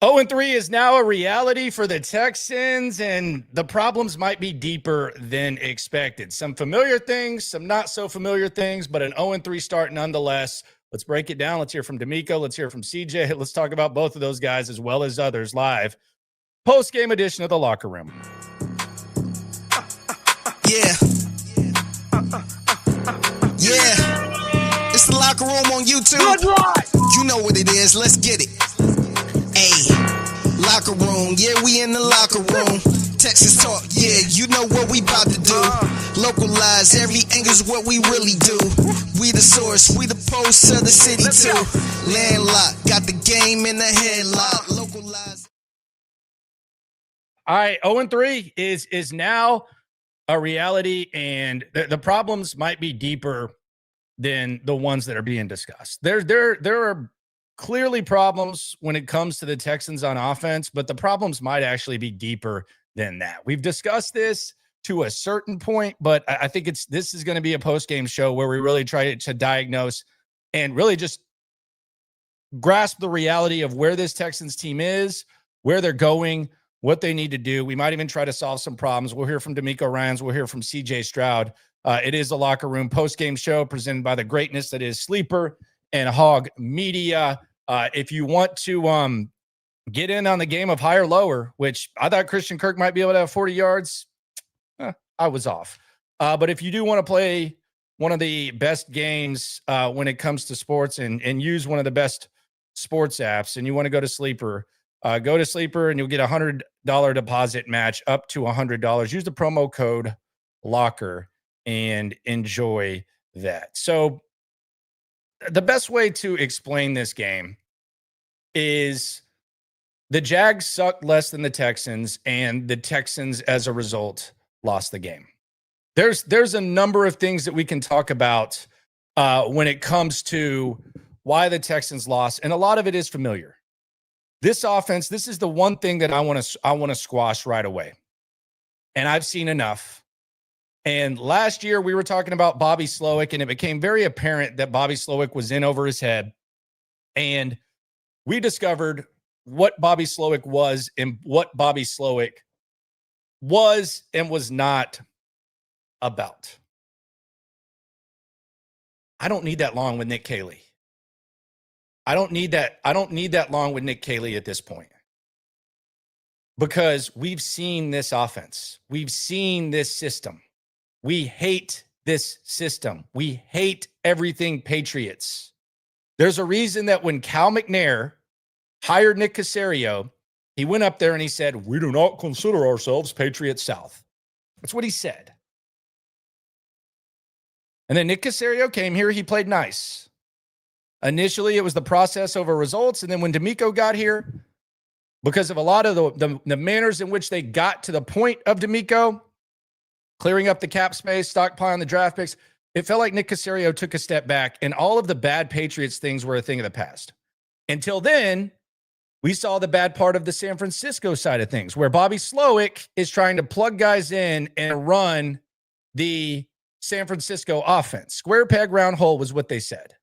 0-3 is now a reality for the Texans, and the problems might be deeper than expected. Some familiar things, some not so familiar things, but an 0-3 start nonetheless. Let's break it down. Let's hear from DeMeco. Let's hear from CJ. Let's talk about both of those guys as well as others live. Post-game edition of The Locker Room. Yeah. It's The Locker Room on YouTube. You know what it is. Let's get it. Hey, Locker Room. Yeah, we in the locker room. Texas talk. Yeah, you know what we about to do. Localize every angle's what we really do. We the source. We the pulse of the city too. Landlocked. Got the game in the headlock. Localize. All right, 0-3 is now a reality, and the problems might be deeper than the ones that are being discussed. There are clearly problems when it comes to the Texans on offense, but the problems might actually be deeper than that. We've discussed this to a certain point, but I think this is going to be a post-game show where we really try to diagnose and really just grasp the reality of where this Texans team is, where they're going, what they need to do. We might even try to solve some problems. We'll hear from DeMeco Ryans. We'll hear from CJ Stroud. It is a Locker Room post-game show presented by the greatness that is Sleeper and Hog Media. If you want to get in on the game of high or lower, which I thought Christian Kirk might be able to have 40 yards, I was off. But if you do want to play one of the best games when it comes to sports and use one of the best sports apps, and you want to go to Sleeper, go to Sleeper and you'll get a $100 deposit match up to $100. Use the promo code LOCKER and enjoy that. So the best way to explain this game is the Jags sucked less than the Texans, and the Texans, as a result, lost the game. There's a number of things that we can talk about when it comes to why the Texans lost, and a lot of it is familiar. This offense, this is the one thing that I want to squash right away. And I've seen enough. And last year we were talking about Bobby Slowick, and it became very apparent that Bobby Slowick was in over his head. And we discovered what Bobby Slowick was and what Bobby Slowick was and was not about. I don't need that long with Nick Caley. I don't need that long with Nick Caley at this point, because we've seen this offense. We've seen this system. We hate this system. We hate everything Patriots. There's a reason that when Cal McNair hired Nick Caserio, he went up there and he said, "We do not consider ourselves Patriots South." That's what he said. And then Nick Caserio came here. He played nice. Initially, it was the process over results. And then when DeMeco got here, because of a lot of the manners in which they got to the point of DeMeco, clearing up the cap space, stockpiling the draft picks, it felt like Nick Caserio took a step back, and all of the bad Patriots things were a thing of the past. Until then, we saw the bad part of the San Francisco side of things, where Bobby Slowick is trying to plug guys in and run the San Francisco offense. Square peg, round hole was what they said.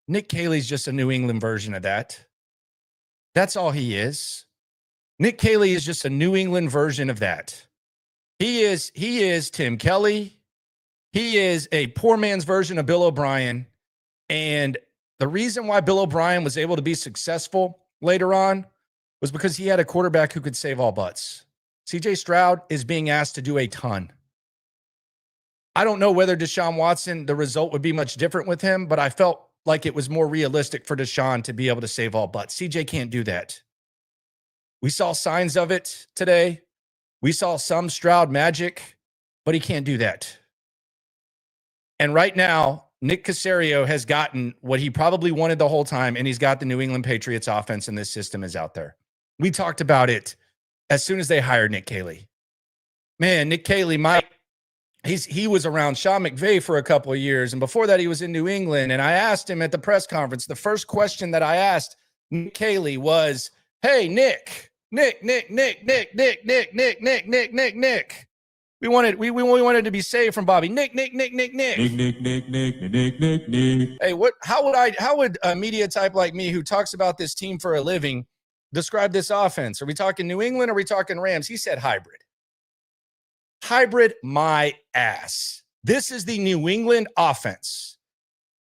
Nick Caley's just a New England version of that. That's all he is. Nick Caley is just a New England version of that. He is Tim Kelly. He is a poor man's version of Bill O'Brien. And the reason why Bill O'Brien was able to be successful later on was because he had a quarterback who could save all butts. CJ Stroud is being asked to do a ton. I don't know whether Deshaun Watson, the result would be much different with him, but I felt like it was more realistic for Deshaun to be able to save all butts. CJ can't do that. We saw signs of it today. We saw some Stroud magic, but he can't do that. And right now, Nick Caserio has gotten what he probably wanted the whole time, and he's got the New England Patriots offense, and this system is out there. We talked about it as soon as they hired Nick Caley. Man, Nick Caley he was around Sean McVay for a couple of years, and before that he was in New England. And I asked him at the press conference, the first question that I asked Nick Caley was, "Hey, Nick. We wanted to be saved from Bobby. Nick. Hey, how would a media type like me who talks about this team for a living describe this offense? Are we talking New England? Or are we talking Rams? He said hybrid. Hybrid my ass. This is the New England offense.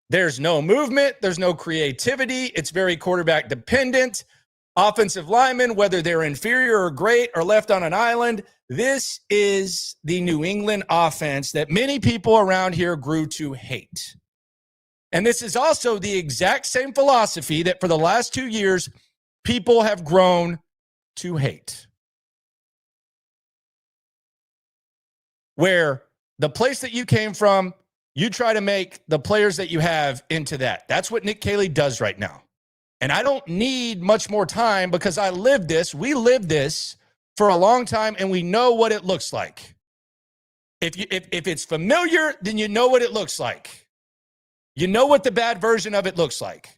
There's no movement. There's no creativity. It's very quarterback dependent. Offensive linemen, whether they're inferior or great or left on an island, this is the New England offense that many people around here grew to hate. And this is also the exact same philosophy that for the last 2 years, people have grown to hate. Where the place that you came from, you try to make the players that you have into that. That's what Nick Caley does right now. And I don't need much more time because I lived this. We lived this for a long time, and we know what it looks like. If it's familiar, then you know what it looks like. You know what the bad version of it looks like.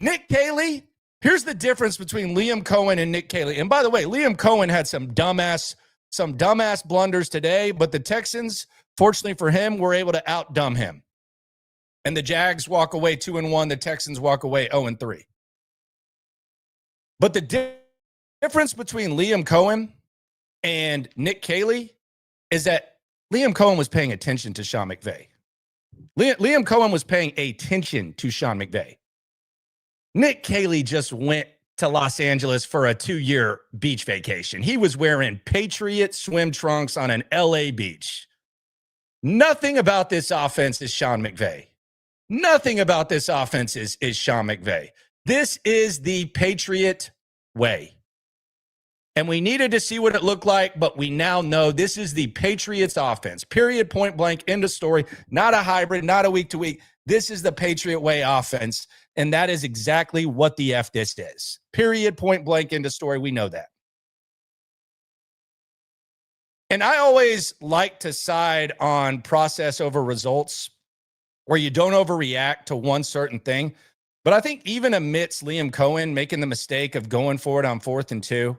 Nick Caley, here's the difference between Liam Cohen and Nick Caley. And by the way, Liam Cohen had some dumbass blunders today, but the Texans, fortunately for him, were able to out-dumb him. And the Jags walk away 2-1. The Texans walk away 0-3. But the difference between Liam Cohen and Nick Caley is that Liam Cohen was paying attention to Sean McVay. Liam Cohen was paying attention to Sean McVay. Nick Caley just went to Los Angeles for a 2-year beach vacation. He was wearing Patriot swim trunks on an LA beach. Nothing about this offense is Sean McVay. Nothing about this offense is Sean McVay. This is the Patriot way. And we needed to see what it looked like, but we now know this is the Patriots offense. Period, point blank, end of story. Not a hybrid, not a week to week. This is the Patriot way offense, and that is exactly what the F this is. Period, point blank, end of story. We know that. And I always like to side on process over results, where you don't overreact to one certain thing. But I think even amidst Liam Cohen making the mistake of going for it on 4th and 2,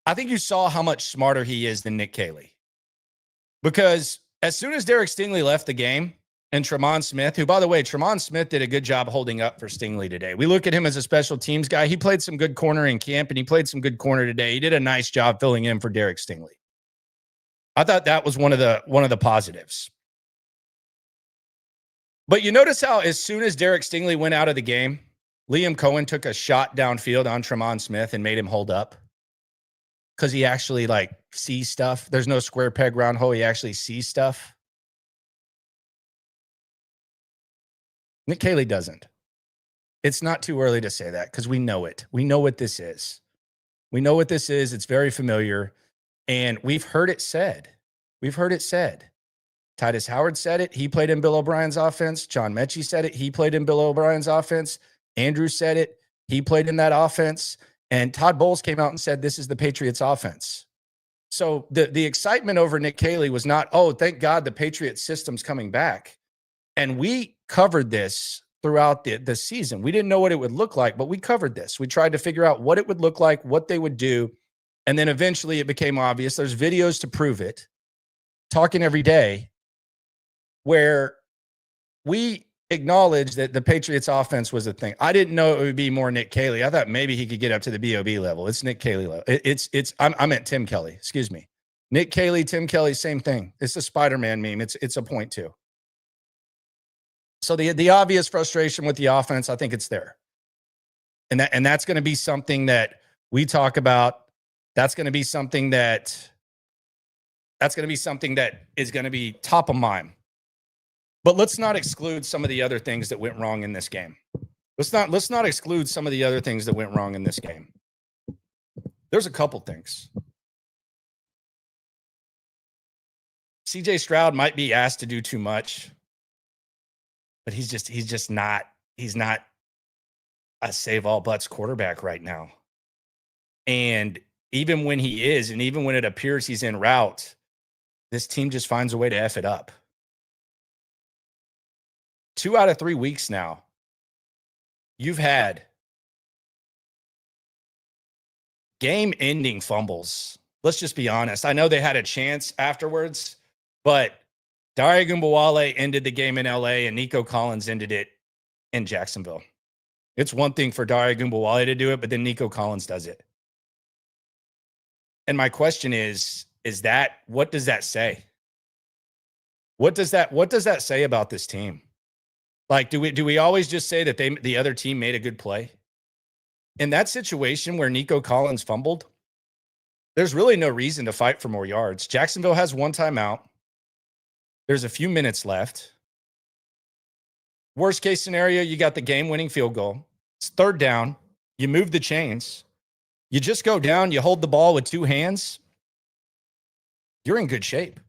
I think you saw how much smarter he is than Nick Caley. Because as soon as Derek Stingley left the game, and Tremont Smith, who, by the way, Tremont Smith did a good job holding up for Stingley today. We look at him as a special teams guy. He played some good corner in camp, and he played some good corner today. He did a nice job filling in for Derek Stingley. I thought that was one of the positives. But you notice how as soon as Derek Stingley went out of the game, Liam Cohen took a shot downfield on Tremont Smith and made him hold up because he actually sees stuff. There's no square peg round hole. He actually sees stuff. Nick Caley doesn't. It's not too early to say that because we know it. We know what this is. We know what this is. It's very familiar. And we've heard it said. We've heard it said. Titus Howard said it. He played in Bill O'Brien's offense. John Mechie said it. He played in Bill O'Brien's offense. Andrew said it. He played in that offense. And Todd Bowles came out and said, this is the Patriots offense. So the excitement over Nick Caley was not, oh, thank God the Patriots system's coming back. And we covered this throughout the season. We didn't know what it would look like, but we covered this. We tried to figure out what it would look like, what they would do. And then eventually it became obvious. There's videos to prove it. Talking every day, where we acknowledged that the Patriots offense was a thing. I didn't know it would be more Nick Caley. I thought maybe he could get up to the B.O.B. level. It's Nick Caley level. I meant Tim Kelly. Excuse me. Nick Caley, Tim Kelly, same thing. It's a Spider-Man meme. It's a point too. So the obvious frustration with the offense, I think it's there. And that's going to be something that we talk about. That's going to be something that is going to be top of mind. But let's not exclude some of the other things that went wrong in this game. Let's not exclude some of the other things that went wrong in this game. There's a couple things. CJ Stroud might be asked to do too much, but he's not a save all butts quarterback right now. And even when he is, and even when it appears he's en route, this team just finds a way to F it up. 2 out of 3 weeks now, you've had game-ending fumbles. Let's just be honest. I know they had a chance afterwards, but Dare Ogunbowale ended the game in LA and Nico Collins ended it in Jacksonville. It's one thing for Dare Ogunbowale to do it, but then Nico Collins does it. And my question is that, what does that say? What does that say about this team? Like, do we always just say that the other team made a good play? In that situation where Nico Collins fumbled, there's really no reason to fight for more yards. Jacksonville has one timeout. There's a few minutes left. Worst case scenario, you got the game-winning field goal. It's third down. You move the chains. You just go down. You hold the ball with two hands. You're in good shape.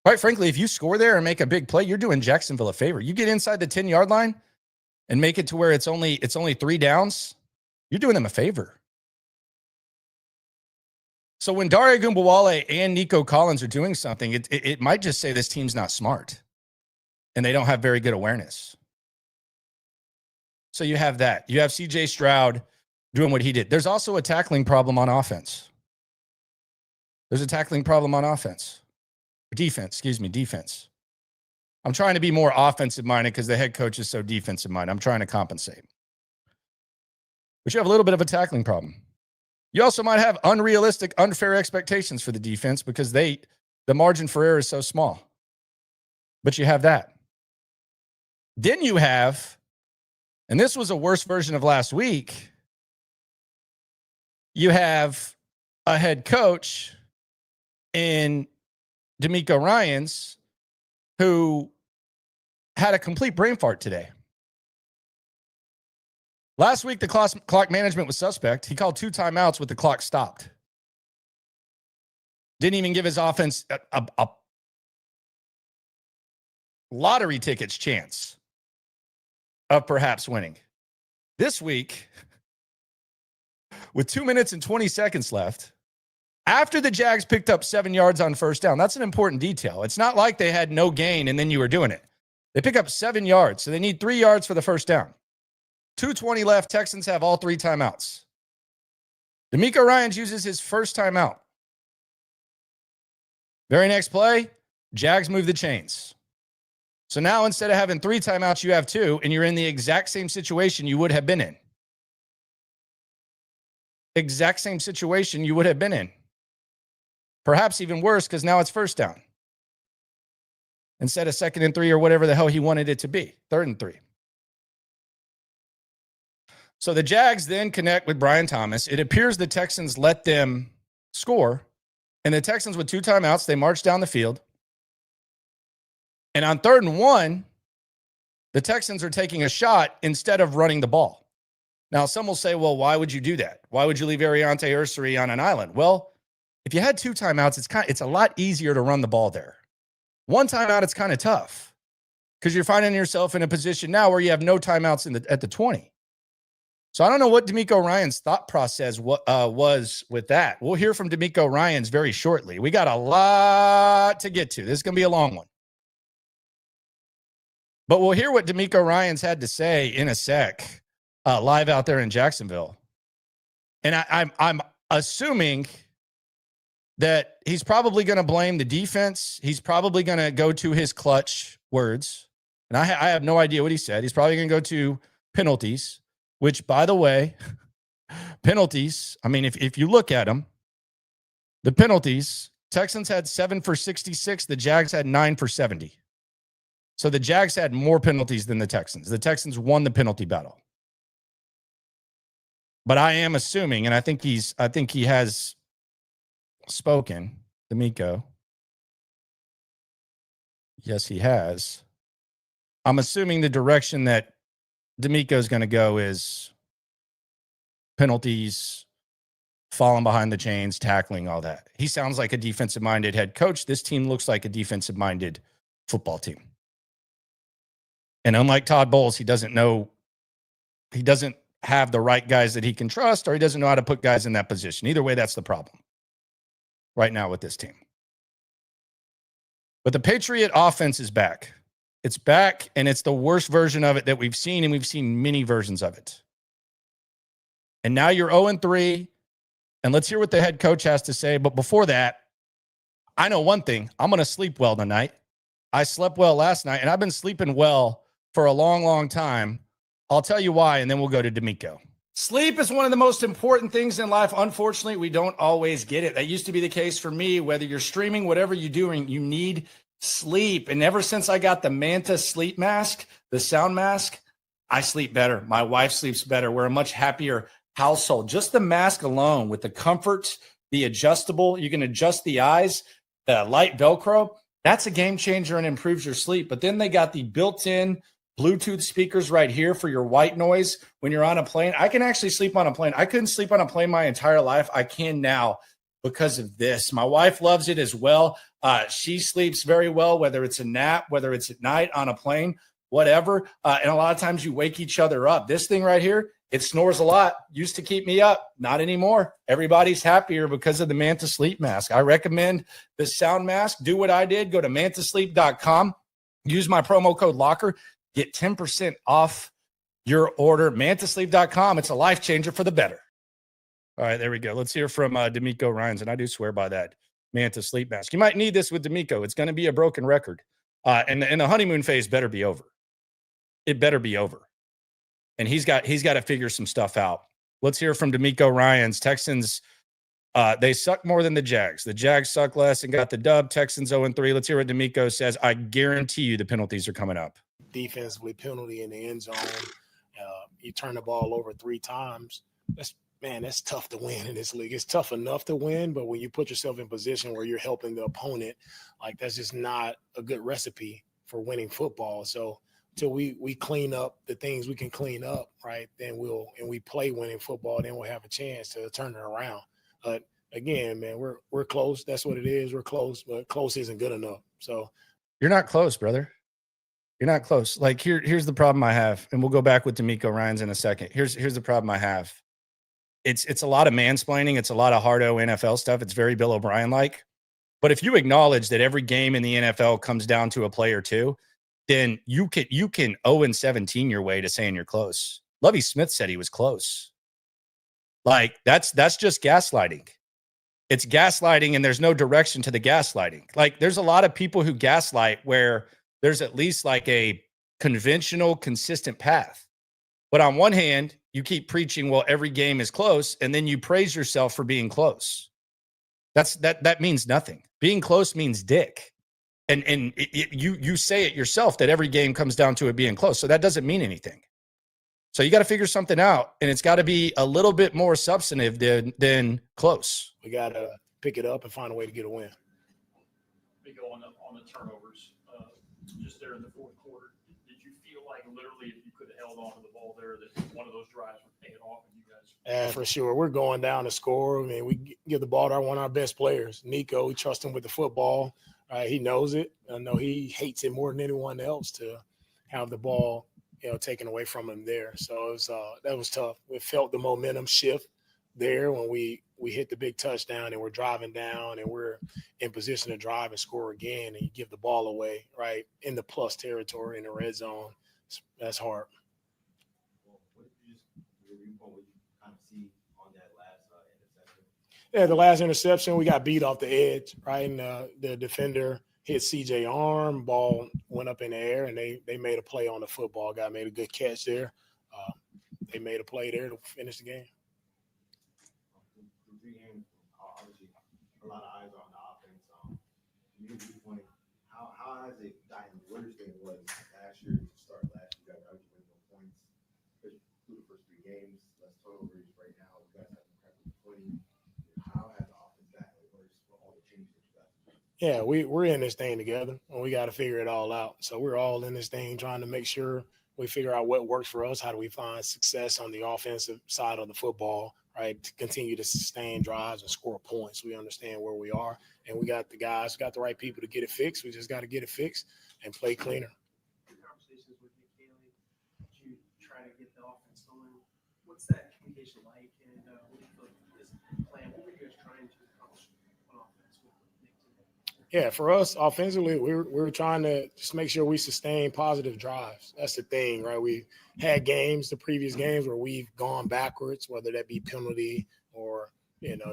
Quite frankly, if you score there and make a big play, you're doing Jacksonville a favor. You get inside the 10-yard line and make it to where it's only 3 downs. You're doing them a favor. So when Dare Ogunbowale and Nico Collins are doing something, it might just say this team's not smart and they don't have very good awareness. So you have that. You have CJ Stroud doing what he did. There's also a tackling problem on offense. Defense. I'm trying to be more offensive minded because the head coach is so defensive minded. I'm trying to compensate. But you have a little bit of a tackling problem. You also might have unrealistic, unfair expectations for the defense because the margin for error is so small. But you have that. Then you have, and this was a worse version of last week, you have a head coach in DeMeco Ryans who had a complete brain fart today. Last week, the clock management was suspect. He called 2 timeouts with the clock stopped. Didn't even give his offense a lottery tickets chance of perhaps winning. This week, with 2 minutes and 20 seconds left, after the Jags picked up 7 yards on first down, that's an important detail. It's not like they had no gain and then you were doing it. They pick up 7 yards, so they need 3 yards for the first down. 2:20 left. Texans have all 3 timeouts. DeMeco Ryans uses his first timeout. Very next play, Jags move the chains. So now instead of having 3 timeouts, you have 2, and you're in the exact same situation you would have been in. Exact same situation you would have been in. Perhaps even worse because now it's first down. Instead of 2nd and 3 or whatever the hell he wanted it to be. 3rd and 3. So the Jags then connect with Brian Thomas. It appears the Texans let them score. And the Texans with 2 timeouts, they march down the field. And on 3rd and 1, the Texans are taking a shot instead of running the ball. Now, some will say, well, why would you do that? Why would you leave Ariante Ursary on an island? Well, if you had 2 timeouts, it's a lot easier to run the ball there. 1 timeout, it's kind of tough because you're finding yourself in a position now where you have no timeouts at the 20. So I don't know what DeMeco Ryans' thought process was with that. We'll hear from DeMeco Ryans very shortly. We got a lot to get to. This is going to be a long one. But we'll hear what DeMeco Ryans had to say in a sec, live out there in Jacksonville. And I'm assuming that he's probably going to blame the defense. He's probably going to go to his clutch words. And I have no idea what he said. He's probably going to go to penalties. Which, by the way, penalties, I mean, if you look at them, the penalties, Texans had 7 for 66. The Jags had 9 for 70. So the Jags had more penalties than the Texans. The Texans won the penalty battle. But I am assuming, and I think he has spoken, DeMeco. Yes, he has. I'm assuming the direction that DeMeco is going to go is penalties, falling behind the chains, tackling, all that. He sounds like a defensive-minded head coach. This team looks like a defensive-minded football team. And unlike Todd Bowles, he doesn't have the right guys that he can trust, or he doesn't know how to put guys in that position. Either way, that's the problem right now with this team. But the Patriot offense is back. It's back, and it's the worst version of it that we've seen, and we've seen many versions of it. And now you're 0-3, and let's hear what the head coach has to say. But before that, I know one thing. I'm going to sleep well tonight. I slept well last night, and I've been sleeping well for a long, long time I'll tell you why, and then we'll go to DeMeco. Sleep is one of the most important things in life. Unfortunately, we don't always get it. That used to be the case for me. Whether you're streaming, whatever you're doing, you need sleep. And ever since I got the Manta sleep mask, the sound mask, I sleep better. My wife sleeps better. We're a much happier household. Just the mask alone with the comfort, the adjustable, you can adjust the eyes, the light Velcro. That's a game changer and improves your sleep. But then they got the built-in Bluetooth speakers right here for your white noise when you're on a plane. I can actually sleep on a plane. I couldn't sleep on a plane my entire life. I can now because of this. My wife loves it as well. She sleeps very well, whether it's a nap, whether it's at night on a plane, whatever. And a lot of times you wake each other up. This thing right here, it snores a lot. Used to keep me up. Not anymore. Everybody's happier because of the Manta Sleep Mask. I recommend the sound mask. Do what I did. Go to mantasleep.com. Use my promo code LOCKER. Get 10% off your order. Mantasleep.com. It's a life changer for the better. All right, there we go. Let's hear from DeMeco Ryans, and I do swear by that Manta Sleep Mask. You might need this with DeMeco. It's going to be a broken record. And the honeymoon phase better be over. It better be over. And he's got to figure some stuff out. Let's hear from DeMeco Ryans. Texans, they suck more than the Jags. The Jags suck less and got the dub. Texans 0-3. Let's hear what DeMeco says. I guarantee you the penalties are coming up. Defensively, penalty in the end zone. You turn the ball over 3 times. That's tough to win in this league. It's tough enough to win, but when you put yourself in position where you're helping the opponent, like that's just not a good recipe for winning football. So till we clean up the things we can clean up, right, then we play winning football, then we'll have a chance to turn it around. But again, man, we're close. That's what it is. We're close, but close isn't good enough. So you're not close, brother. You're not close. Like here's the problem I have, and we'll go back with DeMeco Ryans in a second. Here's the problem I have. It's a lot of mansplaining. It's a lot of hardo NFL stuff. It's very Bill O'Brien like. But if you acknowledge that every game in the NFL comes down to a play or two, then you can 0-17 your way to saying you're close. Lovie Smith said he was close. Like that's just gaslighting. It's gaslighting, and there's no direction to the gaslighting. Like there's a lot of people who gaslight where there's at least like a conventional, consistent path. But on one hand, you keep preaching, well, every game is close, and then you praise yourself for being close. That means nothing. Being close means dick. And you say it yourself that every game comes down to it being close. So that doesn't mean anything. So you got to figure something out, and it's got to be a little bit more substantive than close. We got to pick it up and find a way to get a win. We go on the turnovers. Just there in the fourth quarter, did you feel like literally if you could have held on to the ball there that one of those drives would pay it off and you guys? Yeah, for sure. We're going down to score. I mean, we give the ball to one of our best players, Nico. We trust him with the football. He knows it. I know he hates it more than anyone else to have the ball, taken away from him there. So that was tough. We felt the momentum shift there when we hit the big touchdown and we're driving down and we're in position to drive and score again, and you give the ball away right in the plus territory in the red zone. That's hard. Well, what did you kind of see on that last interception? Yeah, the last interception, we got beat off the edge, right? And the defender hit CJ arm, ball went up in the air, and they made a play on the football. Guy made a good catch there. They made a play there to finish the game. Obviously, a lot of eyes on the offense. You point, how has it gotten worse than it was last year to start last year? You guys are no points through the first 3 games. Less turnovers right now. You guys have incredible footing. How has the offense gotten worse for all the changes that you guys have made? Yeah, we're in this thing together, and we got to figure it all out. So we're all in this thing trying to make sure we figure out what works for us. How do we find success on the offensive side of the football, right, to continue to sustain drives and score points? We understand where we are, and we got the guys, got the right people to get it fixed. We just got to get it fixed and play cleaner. Your conversations with Nick Haley, you try to get the offense going. What's that communication like, and what do you feel like this plan? What were you guys trying to accomplish on offense with Nick today? Yeah, for us offensively, we're trying to just make sure we sustain positive drives. That's the thing, right? We had games, the previous games, where we've gone backwards, whether that be penalty or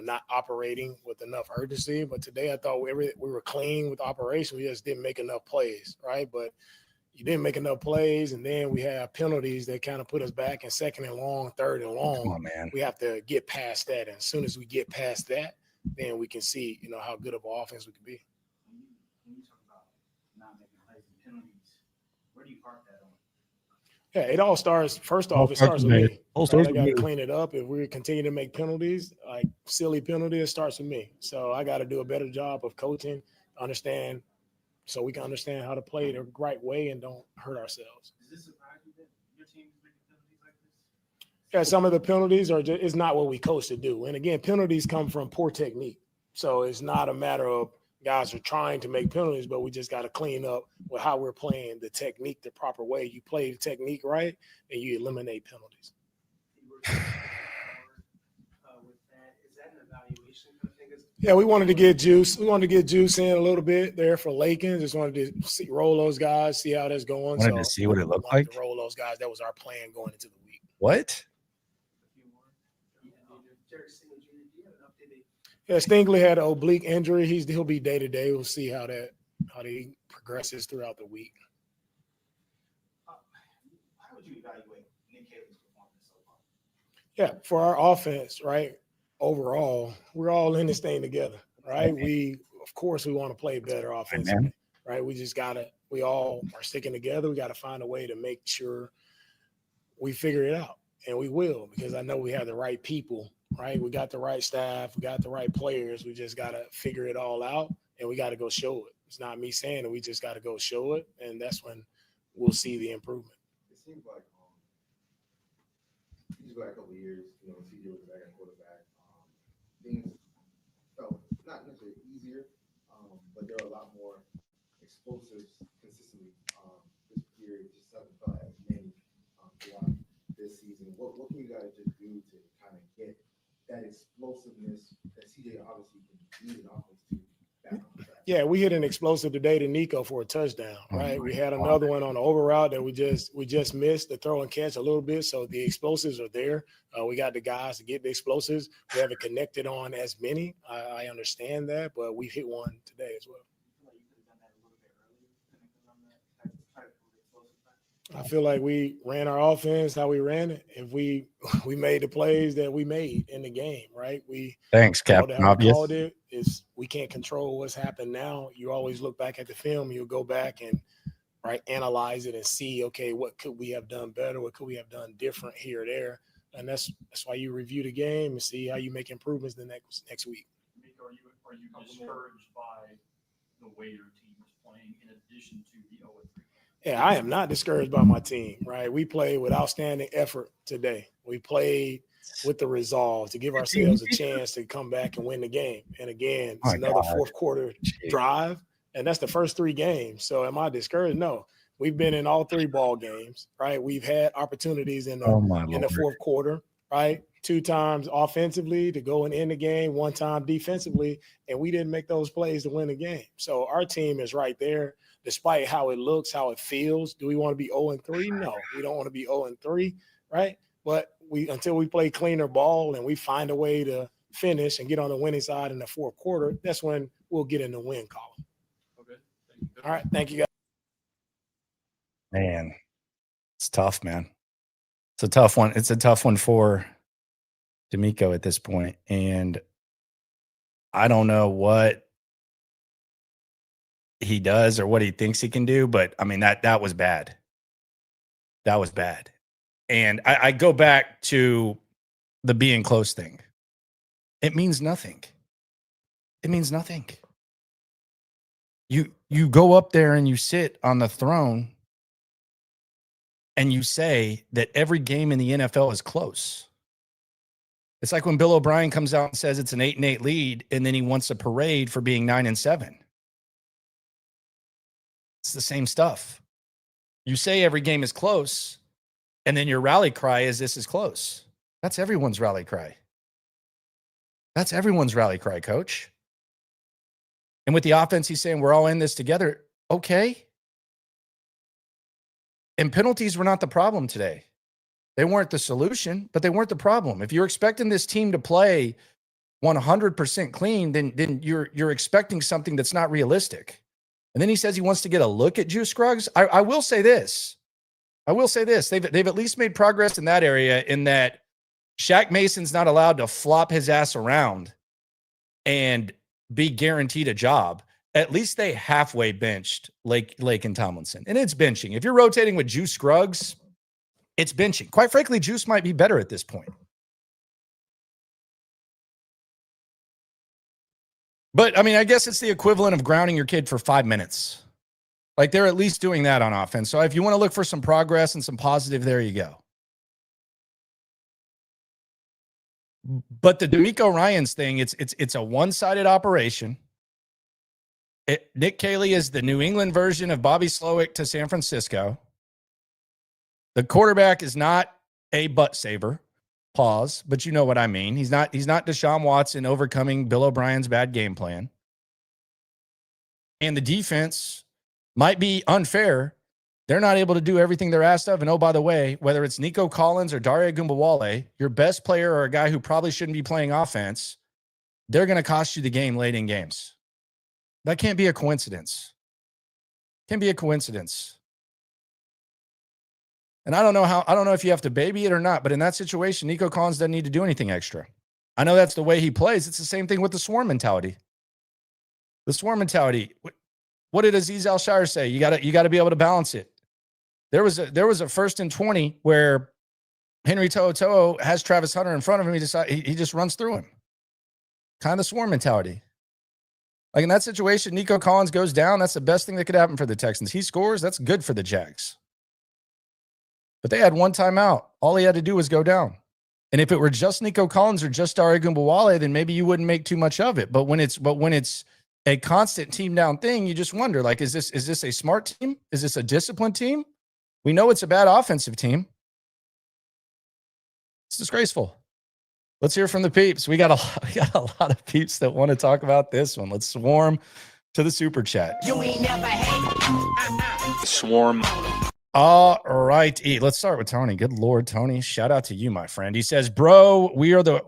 not operating with enough urgency. But today, I thought we were clean with operation. We just didn't make enough plays, right? But you didn't make enough plays, and then we have penalties that kind of put us back in second and long, third and long. Come on, man. We have to get past that. And as soon as we get past that, then we can see, how good of an offense we can be. When you talk about not making plays and penalties, where do you park that on? Yeah, it all starts, first off, it starts with me. I got to clean it up. If we continue to make penalties, like silly penalties, it starts with me. So I got to do a better job of coaching, understand, so we can understand how to play the right way and don't hurt ourselves. Does this surprise you that your team is making penalties like this? Yeah, some of the penalties are just, it's not what we coach to do. And again, penalties come from poor technique. So it's not a matter of guys are trying to make penalties, but we just got to clean up with how we're playing the technique the proper way. You play the technique right, and you eliminate penalties. With that, is that an evaluation kind of thing? Yeah, we wanted to get juice. We wanted to get juice in a little bit there for Lakin. Just wanted to roll those guys, see how that's going. Wanted to see what it looked like. To roll those guys. That was our plan going into the week. What? Yeah, Stingley had an oblique injury. He'll be day to day. We'll see how he progresses throughout the week. How would you evaluate Nick Haley's performance so far? Yeah, for our offense, right? Overall, we're all in this thing together, right? Of course, we want to play better offensively, right? We all are sticking together. We got to find a way to make sure we figure it out, and we will, because I know we have the right people. Right, we got the right staff, we got the right players. We just got to figure it all out, and we got to go show it. It's not me saying it. We just got to go show it, and that's when we'll see the improvement. It seems like these last couple of years, CJ was a back quarterback. Things felt not necessarily easier, but there were a lot more explosives consistently. This period just hasn't felt as many throughout this season. What can you guys just do to kind of get that explosiveness that CJ obviously can use an offense to back on track? Yeah, we hit an explosive today to DeMeco for a touchdown, right? We had another one on the over route that we just missed the throw and catch a little bit. So the explosives are there. We got the guys to get the explosives. We haven't connected on as many. I understand that, but we hit one today as well. I feel like we ran our offense how we ran it. If we made the plays that we made in the game, right? Thanks, Captain Obvious. We can't control what's happened now. You always look back at the film. You'll go back and analyze it and see, okay, what could we have done better? What could we have done different here or there? And that's why you review the game and see how you make improvements the next week. Are you discouraged by the way your team is playing in addition to the 0-3? Yeah, I am not discouraged by my team, right? We played with outstanding effort today. We played with the resolve to give ourselves a chance to come back and win the game. And again, it's another fourth quarter drive, and that's the first 3 games. So am I discouraged? No. We've been in all 3 ball games, right? We've had opportunities in the fourth quarter, right? 2 times offensively to go and end the game, 1 time defensively, and we didn't make those plays to win the game. So our team is right there. Despite how it looks, how it feels, do we want to be 0-3? No, we don't want to be 0-3, right? But until we play cleaner ball and we find a way to finish and get on the winning side in the fourth quarter, that's when we'll get in the win column. Okay. Thank you. All right. Thank you, guys. Man, it's tough, man. It's a tough one. It's a tough one for DeMeco at this point. And I don't know what he does or what he thinks he can do, but I mean, that was bad. That was bad. And I go back to the being close thing. It means nothing. It means nothing. You go up there and you sit on the throne and you say that every game in the NFL is close. It's like when Bill O'Brien comes out and says it's an 8-8 lead, and then he wants a parade for being 9-7. It's the same stuff. You say every game is close, and then your rally cry is this is close. That's everyone's rally cry. That's everyone's rally cry, coach. And with the offense, he's saying we're all in this together. Okay. And penalties were not the problem today. They weren't the solution, but they weren't the problem. If you're expecting this team to play 100% clean, then you're expecting something that's not realistic. And then he says he wants to get a look at Juice Scruggs. I will say this. They've at least made progress in that area, in that Shaq Mason's not allowed to flop his ass around and be guaranteed a job. At least they halfway benched Lake and Tomlinson. And it's benching. If you're rotating with Juice Scruggs, it's benching. Quite frankly, Juice might be better at this point. But, I mean, I guess it's the equivalent of grounding your kid for 5 minutes. Like, they're at least doing that on offense. So if you want to look for some progress and some positive, there you go. But the DeMeco Ryans thing, it's a one-sided operation. Nick Caley is the New England version of Bobby Slowick to San Francisco. The quarterback is not a butt saver. Pause, but you know what I mean. He's not Deshaun Watson overcoming Bill O'Brien's bad game plan. And the defense might be unfair. They're not able to do everything they're asked of. And oh, by the way, whether it's Nico Collins or Dare Ogunbowale, your best player or a guy who probably shouldn't be playing offense, they're going to cost you the game late in games. That can't be a coincidence. Can't be a coincidence. And I don't know if you have to baby it or not, but in that situation, Nico Collins doesn't need to do anything extra. I know that's the way he plays. It's the same thing with the swarm mentality. The swarm mentality. What did Azeez Al-Shire say? You got to be able to balance it. There was a 1st and 20 where Henry To'oTo'o has Travis Hunter in front of him. He just runs through him. Kind of the swarm mentality. Like in that situation, Nico Collins goes down. That's the best thing that could happen for the Texans. He scores. That's good for the Jags. But they had one timeout. All he had to do was go down. And if it were just Nico Collins or just Dare Ogunbowale, then maybe you wouldn't make too much of it. But when it's a constant team down thing, you just wonder, like, is this a smart team? Is this a disciplined team? We know it's a bad offensive team. It's disgraceful. Let's hear from the peeps. We got a lot of peeps that want to talk about this one. Let's swarm to the super chat. You ain't never hate. Swarm. All right, let's start with Tony. Good Lord, Tony. Shout out to you, my friend. He says, bro, we are the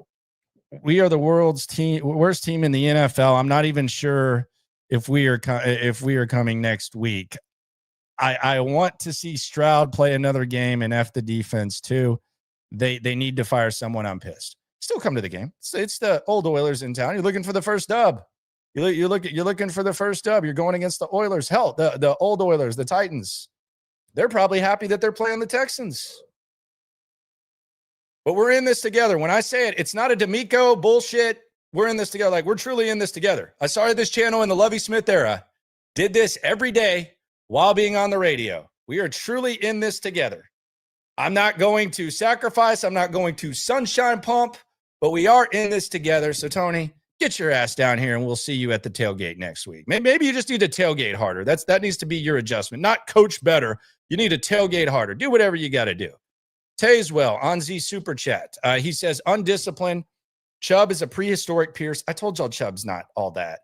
worst team in the NFL. I'm not even sure if we are coming next week. I want to see Stroud play another game and F the defense too. They need to fire someone. I'm pissed. Still come to the game. It's the old Oilers in town. You're looking for the first dub. You're looking for the first dub. You're going against the Oilers. Hell, the old Oilers, the Titans. They're probably happy that they're playing the Texans. But we're in this together. When I say it, it's not a DeMeco bullshit. We're in this together. Like, we're truly in this together. I started this channel in the Lovie Smith era. Did this every day while being on the radio. We are truly in this together. I'm not going to sacrifice. I'm not going to sunshine pump. But we are in this together. So, Tony, get your ass down here, and we'll see you at the tailgate next week. Maybe you just need to tailgate harder. That needs to be your adjustment. Not coach better. You need to tailgate harder. Do whatever you got to do. Tayswell on Z Super Chat. He says, undisciplined. Chubb is a prehistoric Pierce. I told y'all Chubb's not all that.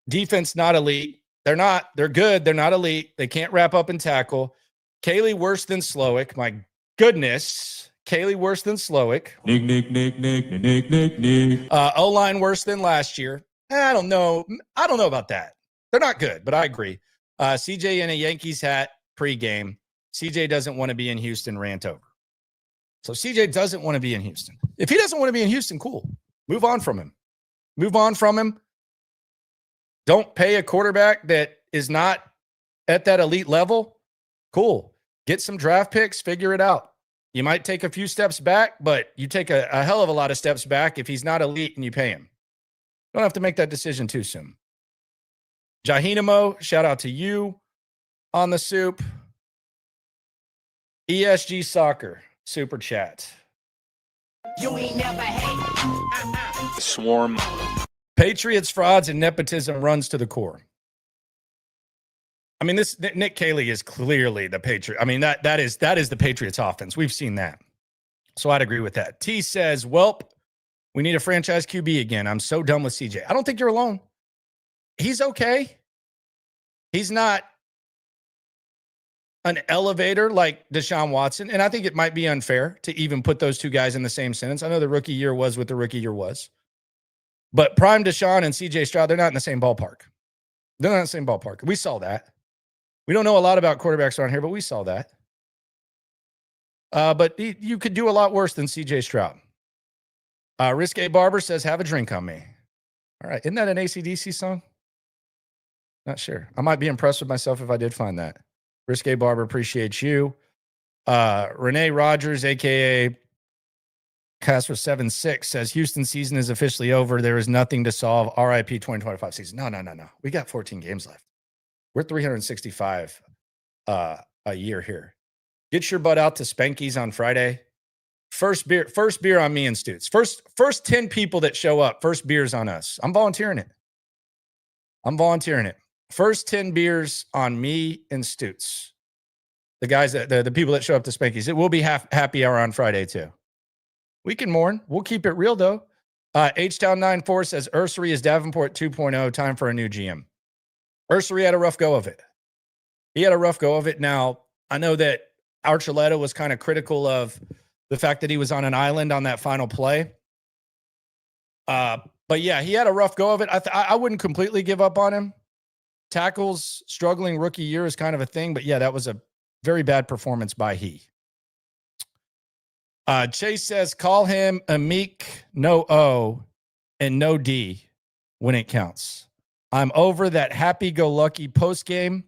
Defense not elite. They're not. They're good. They're not elite. They can't wrap up and tackle. Caley worse than Slowick. My goodness. Caley worse than Slowick. Nick. O-line worse than last year. I don't know about that. They're not good, but I agree. CJ in a Yankees hat pregame. CJ doesn't want to be in Houston, rant over. So CJ doesn't want to be in Houston. If he doesn't want to be in Houston, cool. Move on from him. Don't pay a quarterback that is not at that elite level. Cool. Get some draft picks, figure it out. You might take a few steps back, but you take a hell of a lot of steps back if he's not elite and you pay him. Don't have to make that decision too soon. Jahinamo, shout out to you on the soup. ESG Soccer, super chat. You ain't never hate. Swarm. Patriots, frauds, and nepotism runs to the core. I mean, this Nick Caley is clearly the Patriot. I mean, that is the Patriots offense. We've seen that. So I'd agree with that. T says, welp, we need a franchise QB again. I'm so done with CJ. I don't think you're alone. He's okay. He's not an elevator like Deshaun Watson. And I think it might be unfair to even put those two guys in the same sentence. I know the rookie year was what the rookie year was. But prime Deshaun and CJ Stroud, they're not in the same ballpark. They're not in the same ballpark. We saw that. We don't know a lot about quarterbacks around here, but we saw that. But you could do a lot worse than CJ Stroud. Risque Barber says, have a drink on me. All right. Isn't that an AC/DC song? Not sure. I might be impressed with myself if I did find that. Risque Barber, appreciate you. Renee Rogers, a.k.a. Castro76, says, Houston season is officially over. There is nothing to solve. RIP 2025 season. No. We got 14 games left. We're 365 a year here. Get your butt out to Spanky's on Friday. First beer on me and Stoots. First 10 people that show up, first beers on us. I'm volunteering it. First 10 beers on me and Stoots. The guys the people that show up to Spanky's. It will be happy hour on Friday too. We can mourn. We'll keep it real though. H-Town 94 says Ursery is Davenport 2.0. Time for a new GM. Ursery had a rough go of it. Now, I know that Archuleta was kind of critical of the fact that he was on an island on that final play. But yeah, he had a rough go of it. I wouldn't completely give up on him. Tackles, struggling rookie year is kind of a thing. But yeah, that was a very bad performance by he. Chase says, call him Amik, no O, and no D when it counts. I'm over that happy-go-lucky post-game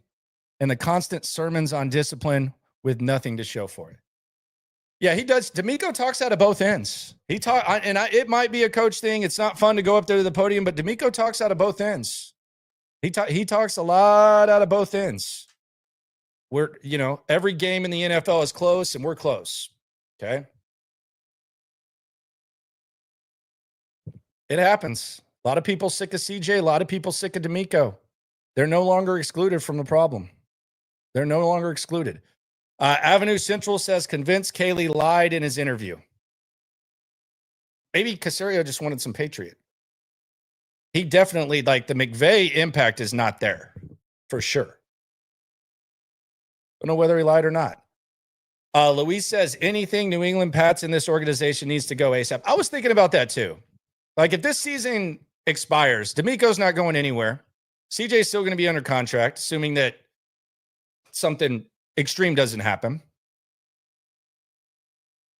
and the constant sermons on discipline with nothing to show for it. Yeah, he does. DeMeco talks out of both ends. It might be a coach thing. It's not fun to go up there to the podium, but DeMeco talks out of both ends. He talks a lot out of both ends. Every game in the NFL is close, and we're close. Okay? It happens. A lot of people sick of CJ. A lot of people sick of DeMeco. They're no longer excluded from the problem. They're no longer excluded. Avenue Central says, convinced Kaylee lied in his interview. Maybe Caserio just wanted some Patriot. He definitely, the McVay impact is not there, for sure. Don't know whether he lied or not. Luis says, anything New England Pats in this organization needs to go ASAP. I was thinking about that too. If this season expires, DeMeco's not going anywhere. CJ's still going to be under contract, assuming that something extreme doesn't happen.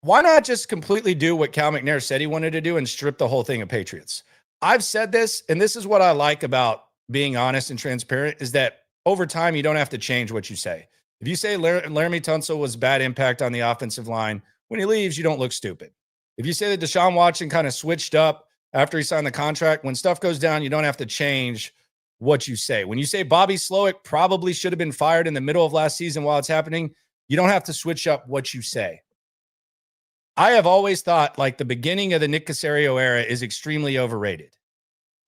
Why not just completely do what Cal McNair said he wanted to do and strip the whole thing of Patriots? I've said this, and this is what I like about being honest and transparent, is that over time, you don't have to change what you say. If you say Laramie Tunsil was bad impact on the offensive line, when he leaves, you don't look stupid. If you say that Deshaun Watson kind of switched up after he signed the contract, when stuff goes down, you don't have to change what you say. When you say Bobby Slowick probably should have been fired in the middle of last season while it's happening, you don't have to switch up what you say. I have always thought the beginning of the Nick Caserio era is extremely overrated.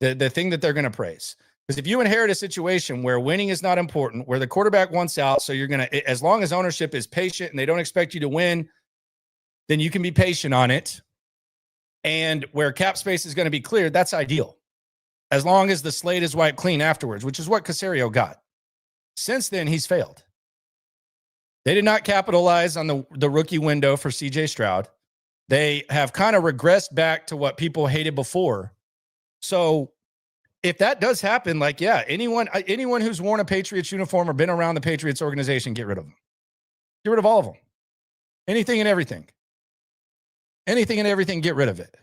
The thing that they're going to praise. Because if you inherit a situation where winning is not important, where the quarterback wants out, so you're going to, as long as ownership is patient and they don't expect you to win, then you can be patient on it. And where cap space is going to be cleared, that's ideal. As long as the slate is wiped clean afterwards, which is what Caserio got. Since then, he's failed. They did not capitalize on the rookie window for CJ Stroud. They have kind of regressed back to what people hated before. So if that does happen, anyone who's worn a Patriots uniform or been around the Patriots organization, get rid of them. Get rid of all of them. Anything and everything. Anything and everything, get rid of it.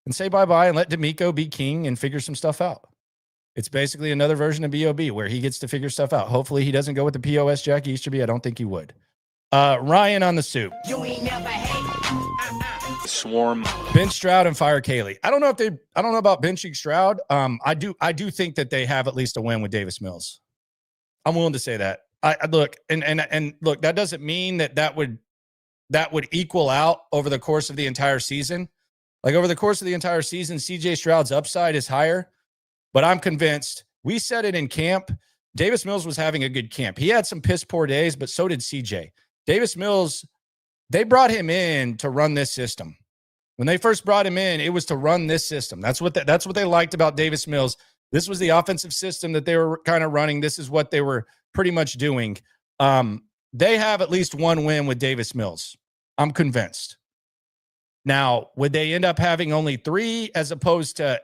And say bye-bye and let DeMeco be king and figure some stuff out. It's basically another version of BOB where he gets to figure stuff out. Hopefully he doesn't go with the POS Jack Easterby. I don't think he would. Ryan on the soup. You ain't never hate. Swarm. Bench Stroud and fire Kaylee. I don't know about benching Stroud. I do think that they have at least a win with Davis Mills. I'm willing to say that. Look, that doesn't mean that would equal out over the course of the entire season. Over the course of the entire season, CJ Stroud's upside is higher, but I'm convinced. We said it in camp. Davis Mills was having a good camp. He had some piss poor days, but so did CJ. Davis Mills, they brought him in to run this system. When they first brought him in, it was to run this system. That's what they liked about Davis Mills. This was the offensive system that they were kind of running. This is what they were pretty much doing. They have at least one win with Davis Mills. I'm convinced. Now, would they end up having only 3 as opposed to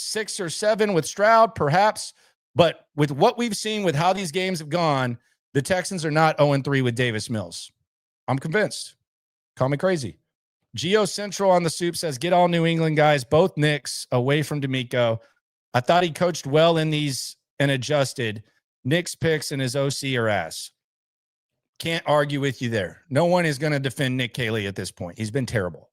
6 or 7 with Stroud, perhaps. But with what we've seen with how these games have gone, the Texans are not 0-3 with Davis Mills. I'm convinced. Call me crazy. Geo Central on the soup says, get all New England guys, both Knicks, away from DeMeco. I thought he coached well in these and adjusted. Knicks picks and his OC are ass. Can't argue with you there. No one is going to defend Nick Caley at this point. He's been terrible.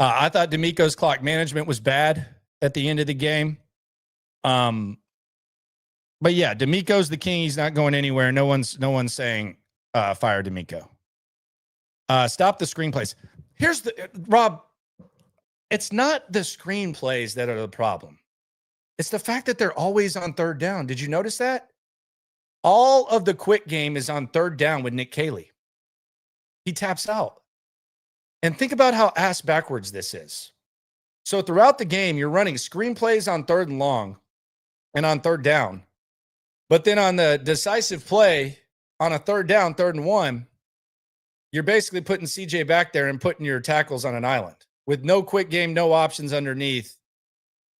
I thought DeMeco's clock management was bad at the end of the game. But yeah, DeMeco's the king. He's not going anywhere. No one's saying fire DeMeco. Stop the screenplays. Here's the Rob. It's not the screenplays that are the problem. It's the fact that they're always on third down. Did you notice that? All of the quick game is on third down with Nick Caley. He taps out. And think about how ass backwards this is. So throughout the game, you're running screenplays on third and long and on third down. But then on the decisive play on a third down, 3rd and 1, you're basically putting CJ back there and putting your tackles on an island with no quick game, no options underneath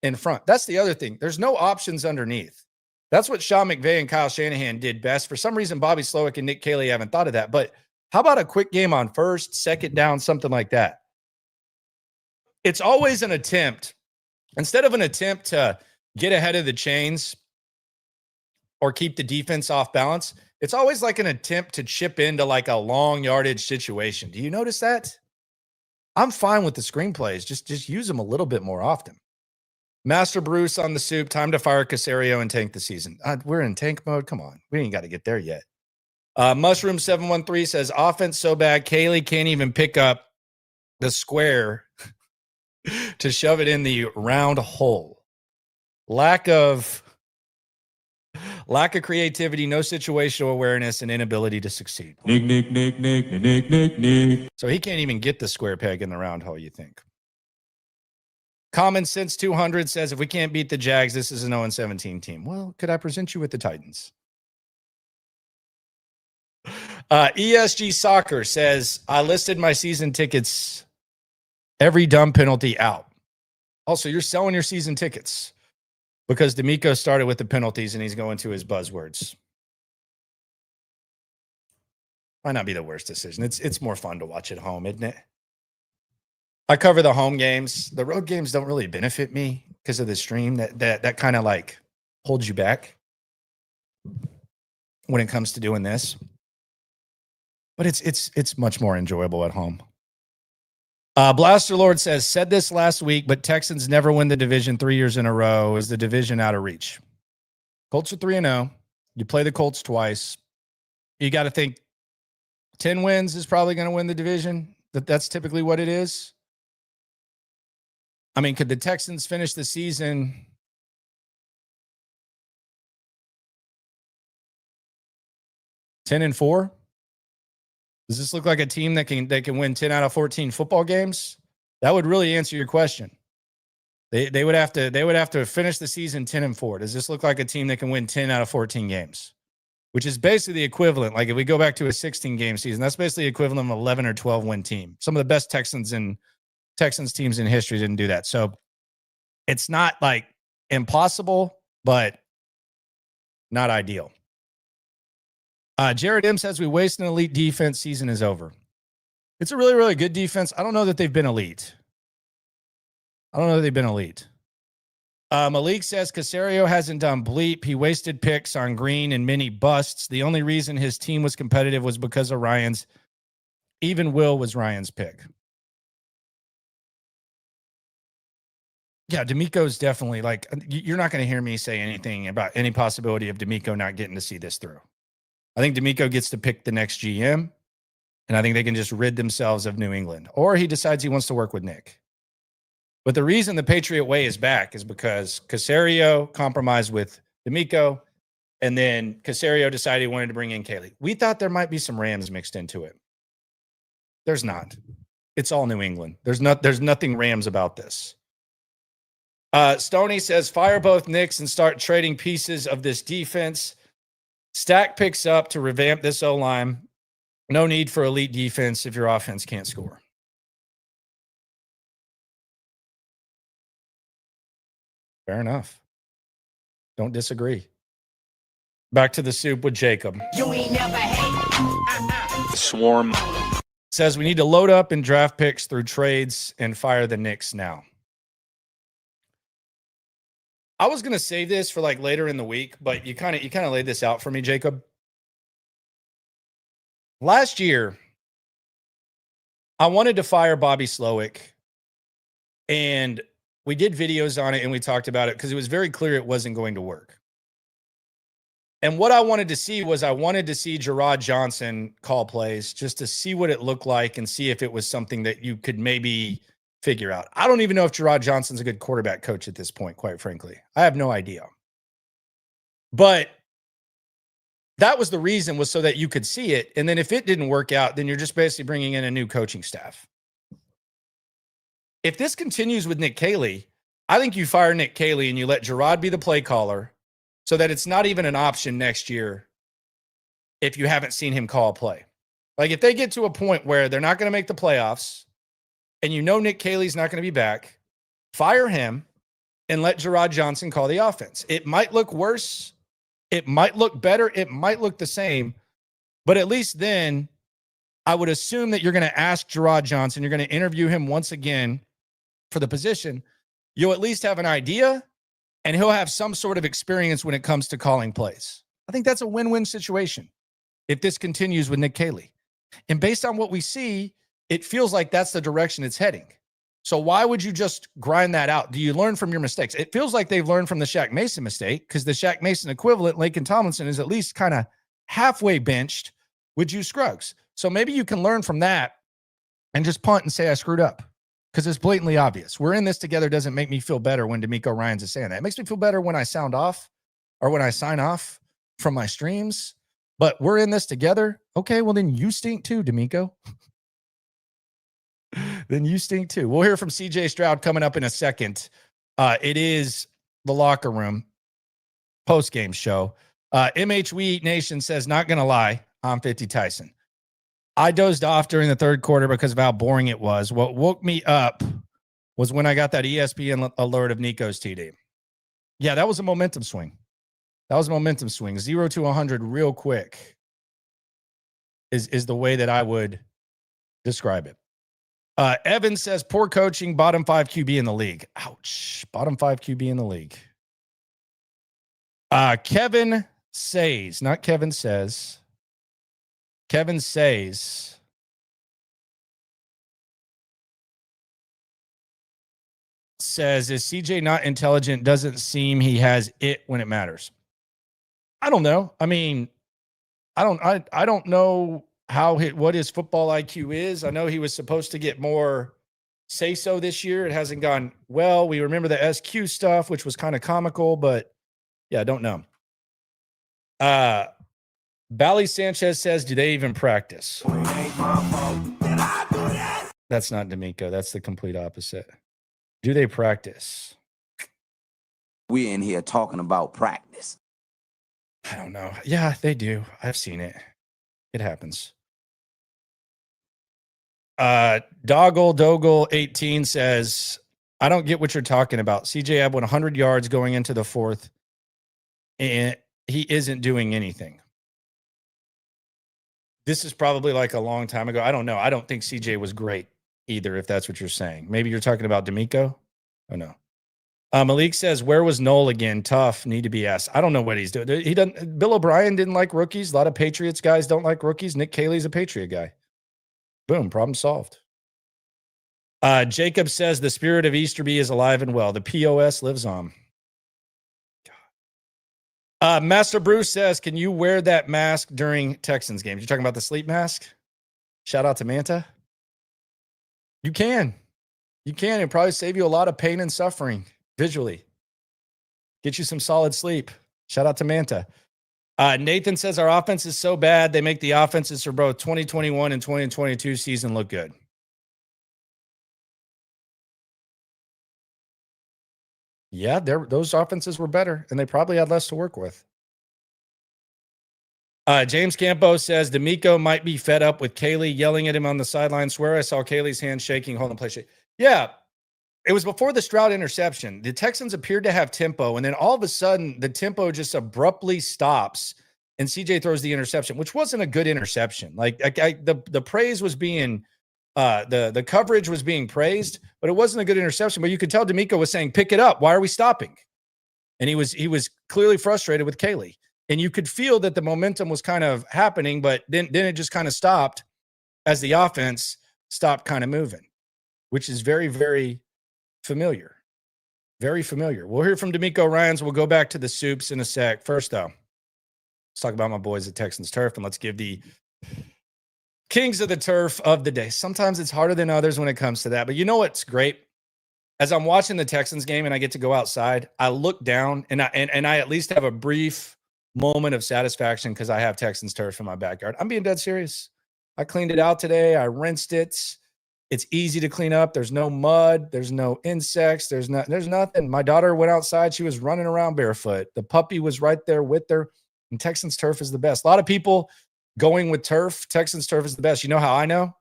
in front. That's the other thing. There's no options underneath. That's what Sean McVay and Kyle Shanahan did best. For some reason, Bobby Slowick and Nick Caley haven't thought of that. But how about a quick game on 1st, 2nd down, something like that? It's always an attempt. Instead of an attempt to get ahead of the chains or keep the defense off balance, it's always like an attempt to chip into like a long yardage situation. Do you notice that? I'm fine with the screenplays. Just use them a little bit more often. Master Bruce on the soup. Time to fire Caserio and tank the season. We're in tank mode. Come on. We ain't got to get there yet. Mushroom 713 says, offense so bad, Caley can't even pick up the square to shove it in the round hole. Lack of creativity, no situational awareness, and inability to succeed. Nick. So he can't even get the square peg in the round hole, you think? Common Sense 200 says, if we can't beat the Jags, this is an 0-17 team. Well, could I present you with the Titans? ESG Soccer says, I listed my season tickets, every dumb penalty out. Also, you're selling your season tickets because DeMeco started with the penalties and he's going to his buzzwords. Might not be the worst decision. It's more fun to watch at home, isn't it? I cover the home games. The road games don't really benefit me because of the stream. That kind of like holds you back when it comes to doing this. But it's much more enjoyable at home. Blaster Lord says, said this last week, but Texans never win the division 3 years in a row. Is the division out of reach? Colts are 3-0. You play the Colts twice. You got to think 10 wins is probably going to win the division. That's typically what it is. I mean, could the Texans finish the season 10-4? Does this look like a team that can win 10 out of 14 football games? That would really answer your question. They would have to finish the season 10-4. Does this look like a team that can win 10 out of 14 games? Which is basically the equivalent. Like if we go back to a 16-game season, that's basically the equivalent of an 11 or 12 win team. Some of the best Texans teams in history didn't do that. So it's not like impossible, but not ideal. Jared M says we waste an elite defense. Season is over. It's a really, really good defense. I don't know that they've been elite. Malik says Caserio hasn't done bleep. He wasted picks on Green and many busts. The only reason his team was competitive was because of Ryans. Even Will was Ryan's pick. Yeah, DeMeco's definitely like, you're not going to hear me say anything about any possibility of DeMeco not getting to see this through. I think DeMeco gets to pick the next GM, and I think they can just rid themselves of New England. Or he decides he wants to work with Nick. But the reason the Patriot way is back is because Caserio compromised with DeMeco, and then Caserio decided he wanted to bring in Caley. We thought there might be some Rams mixed into it. There's not. It's all New England. There's nothing Rams about this. Stoney says, fire both Knicks and start trading pieces of this defense. Stack picks up to revamp this O-line. No need for elite defense if your offense can't score. Fair enough. Don't disagree. Back to the soup with Jacob. You ain't never hate. Swarm. Says we need to load up in draft picks through trades and fire the Knicks now. I was going to save this for like later in the week, but you kind of laid this out for me, Jacob. Last year, I wanted to fire Bobby Slowick, and we did videos on it and we talked about it because it was very clear it wasn't going to work. And what I wanted to see was Gerard Johnson call plays just to see what it looked like and see if it was something that you could maybe figure out. I don't even know if Gerard Johnson's a good quarterback coach at this point, quite frankly. I have no idea. But that was the reason, was so that you could see it. And then if it didn't work out, then you're just basically bringing in a new coaching staff. If this continues with Nick Caley, I think you fire Nick Caley and you let Gerard be the play caller so that it's not even an option next year if you haven't seen him call a play. Like if they get to a point where they're not going to make the playoffs and you know Nick Caley's not going to be back, fire him and let Gerard Johnson call the offense. It might look worse. It might look better. It might look the same. But at least then I would assume that you're going to ask Gerard Johnson, you're going to interview him once again for the position. You'll at least have an idea, and he'll have some sort of experience when it comes to calling plays. I think that's a win-win situation if this continues with Nick Caley. And based on what we see, it feels like that's the direction it's heading. So why would you just grind that out? Do you learn from your mistakes? It feels like they've learned from the Shaq Mason mistake, because the Shaq Mason equivalent, Laken Tomlinson, is at least kind of halfway benched with Juice Scruggs. So maybe you can learn from that and just punt and say I screwed up, because it's blatantly obvious. We're in this together doesn't make me feel better when DeMeco Ryans is saying that. It makes me feel better when I sound off or when I sign off from my streams. But we're in this together. Okay, well then you stink too, DeMeco. Then you stink too. We'll hear from CJ Stroud coming up in a second. It is the Locker Room post-game show. MH We Eat Nation says, not going to lie, I'm 50 Tyson. I dozed off during the third quarter because of how boring it was. What woke me up was when I got that ESPN alert of Nico's TD. Yeah, that was a momentum swing. 0 to 100 real quick is the way that I would describe it. Evan says, poor coaching, bottom 5 QB in the league. Ouch. Bottom 5 QB in the league. Kevin says, not Kevin says. Kevin says, is CJ not intelligent? Doesn't seem he has it when it matters. I don't know. I mean, I don't know what his football IQ is. I know he was supposed to get more say-so this year. It hasn't gone well. We remember the SQ stuff, which was kind of comical, but yeah, I don't know. Bally Sanchez says, do they even practice? That's not DeMeco. That's the complete opposite. Do they practice? We're in here talking about practice. I don't know. Yeah, they do. I've seen it. It happens. Doggle 18 says, I don't get what you're talking about. CJ had 100 yards going into the fourth, and he isn't doing anything. This is probably like a long time ago. I don't know. I don't think CJ was great either, if that's what you're saying. Maybe you're talking about DeMeco? Oh, no. Malik says, where was Noel again? Tough, need to be asked. I don't know what he's doing. He doesn't. Bill O'Brien didn't like rookies. A lot of Patriots guys don't like rookies. Nick Caley's a Patriot guy. Boom, problem solved. Jacob says, the spirit of Easterby is alive and well. The POS lives on. Master Bruce says, can you wear that mask during Texans games? You're talking about the sleep mask? Shout out to Manta. You can. It'll probably save you a lot of pain and suffering visually. Get you some solid sleep. Shout out to Manta. Nathan says, our offense is so bad, they make the offenses for both 2021 and 2022 season look good. Yeah, those offenses were better, and they probably had less to work with. James Campo says, DeMeco might be fed up with Caley yelling at him on the sideline. Swear I saw Caley's hand shaking, holding play shake. Yeah, it was before the Stroud interception. The Texans appeared to have tempo, and then all of a sudden, the tempo just abruptly stops, and CJ throws the interception, which wasn't a good interception. The praise was being, the coverage was being praised, but it wasn't a good interception. But you could tell DeMeco was saying, "Pick it up. Why are we stopping?" And he was clearly frustrated with Kaylee, and you could feel that the momentum was kind of happening, but then it just kind of stopped as the offense stopped kind of moving, which is very, very familiar. Very familiar. We'll hear from DeMeco Ryans. We'll go back to the soups in a sec. First, though, let's talk about my boys at Texans Turf, and let's give the kings of the turf of the day. Sometimes it's harder than others when it comes to that, but you know what's great? As I'm watching the Texans game and I get to go outside, I look down and I at least have a brief moment of satisfaction because I have Texans Turf in my backyard. I'm being dead serious. I cleaned it out today. I rinsed it. It's easy to clean up. There's no mud. There's no insects. There's nothing. My daughter went outside. She was running around barefoot. The puppy was right there with her. And Texans Turf is the best. A lot of people going with turf. Texans Turf is the best. You know how I know?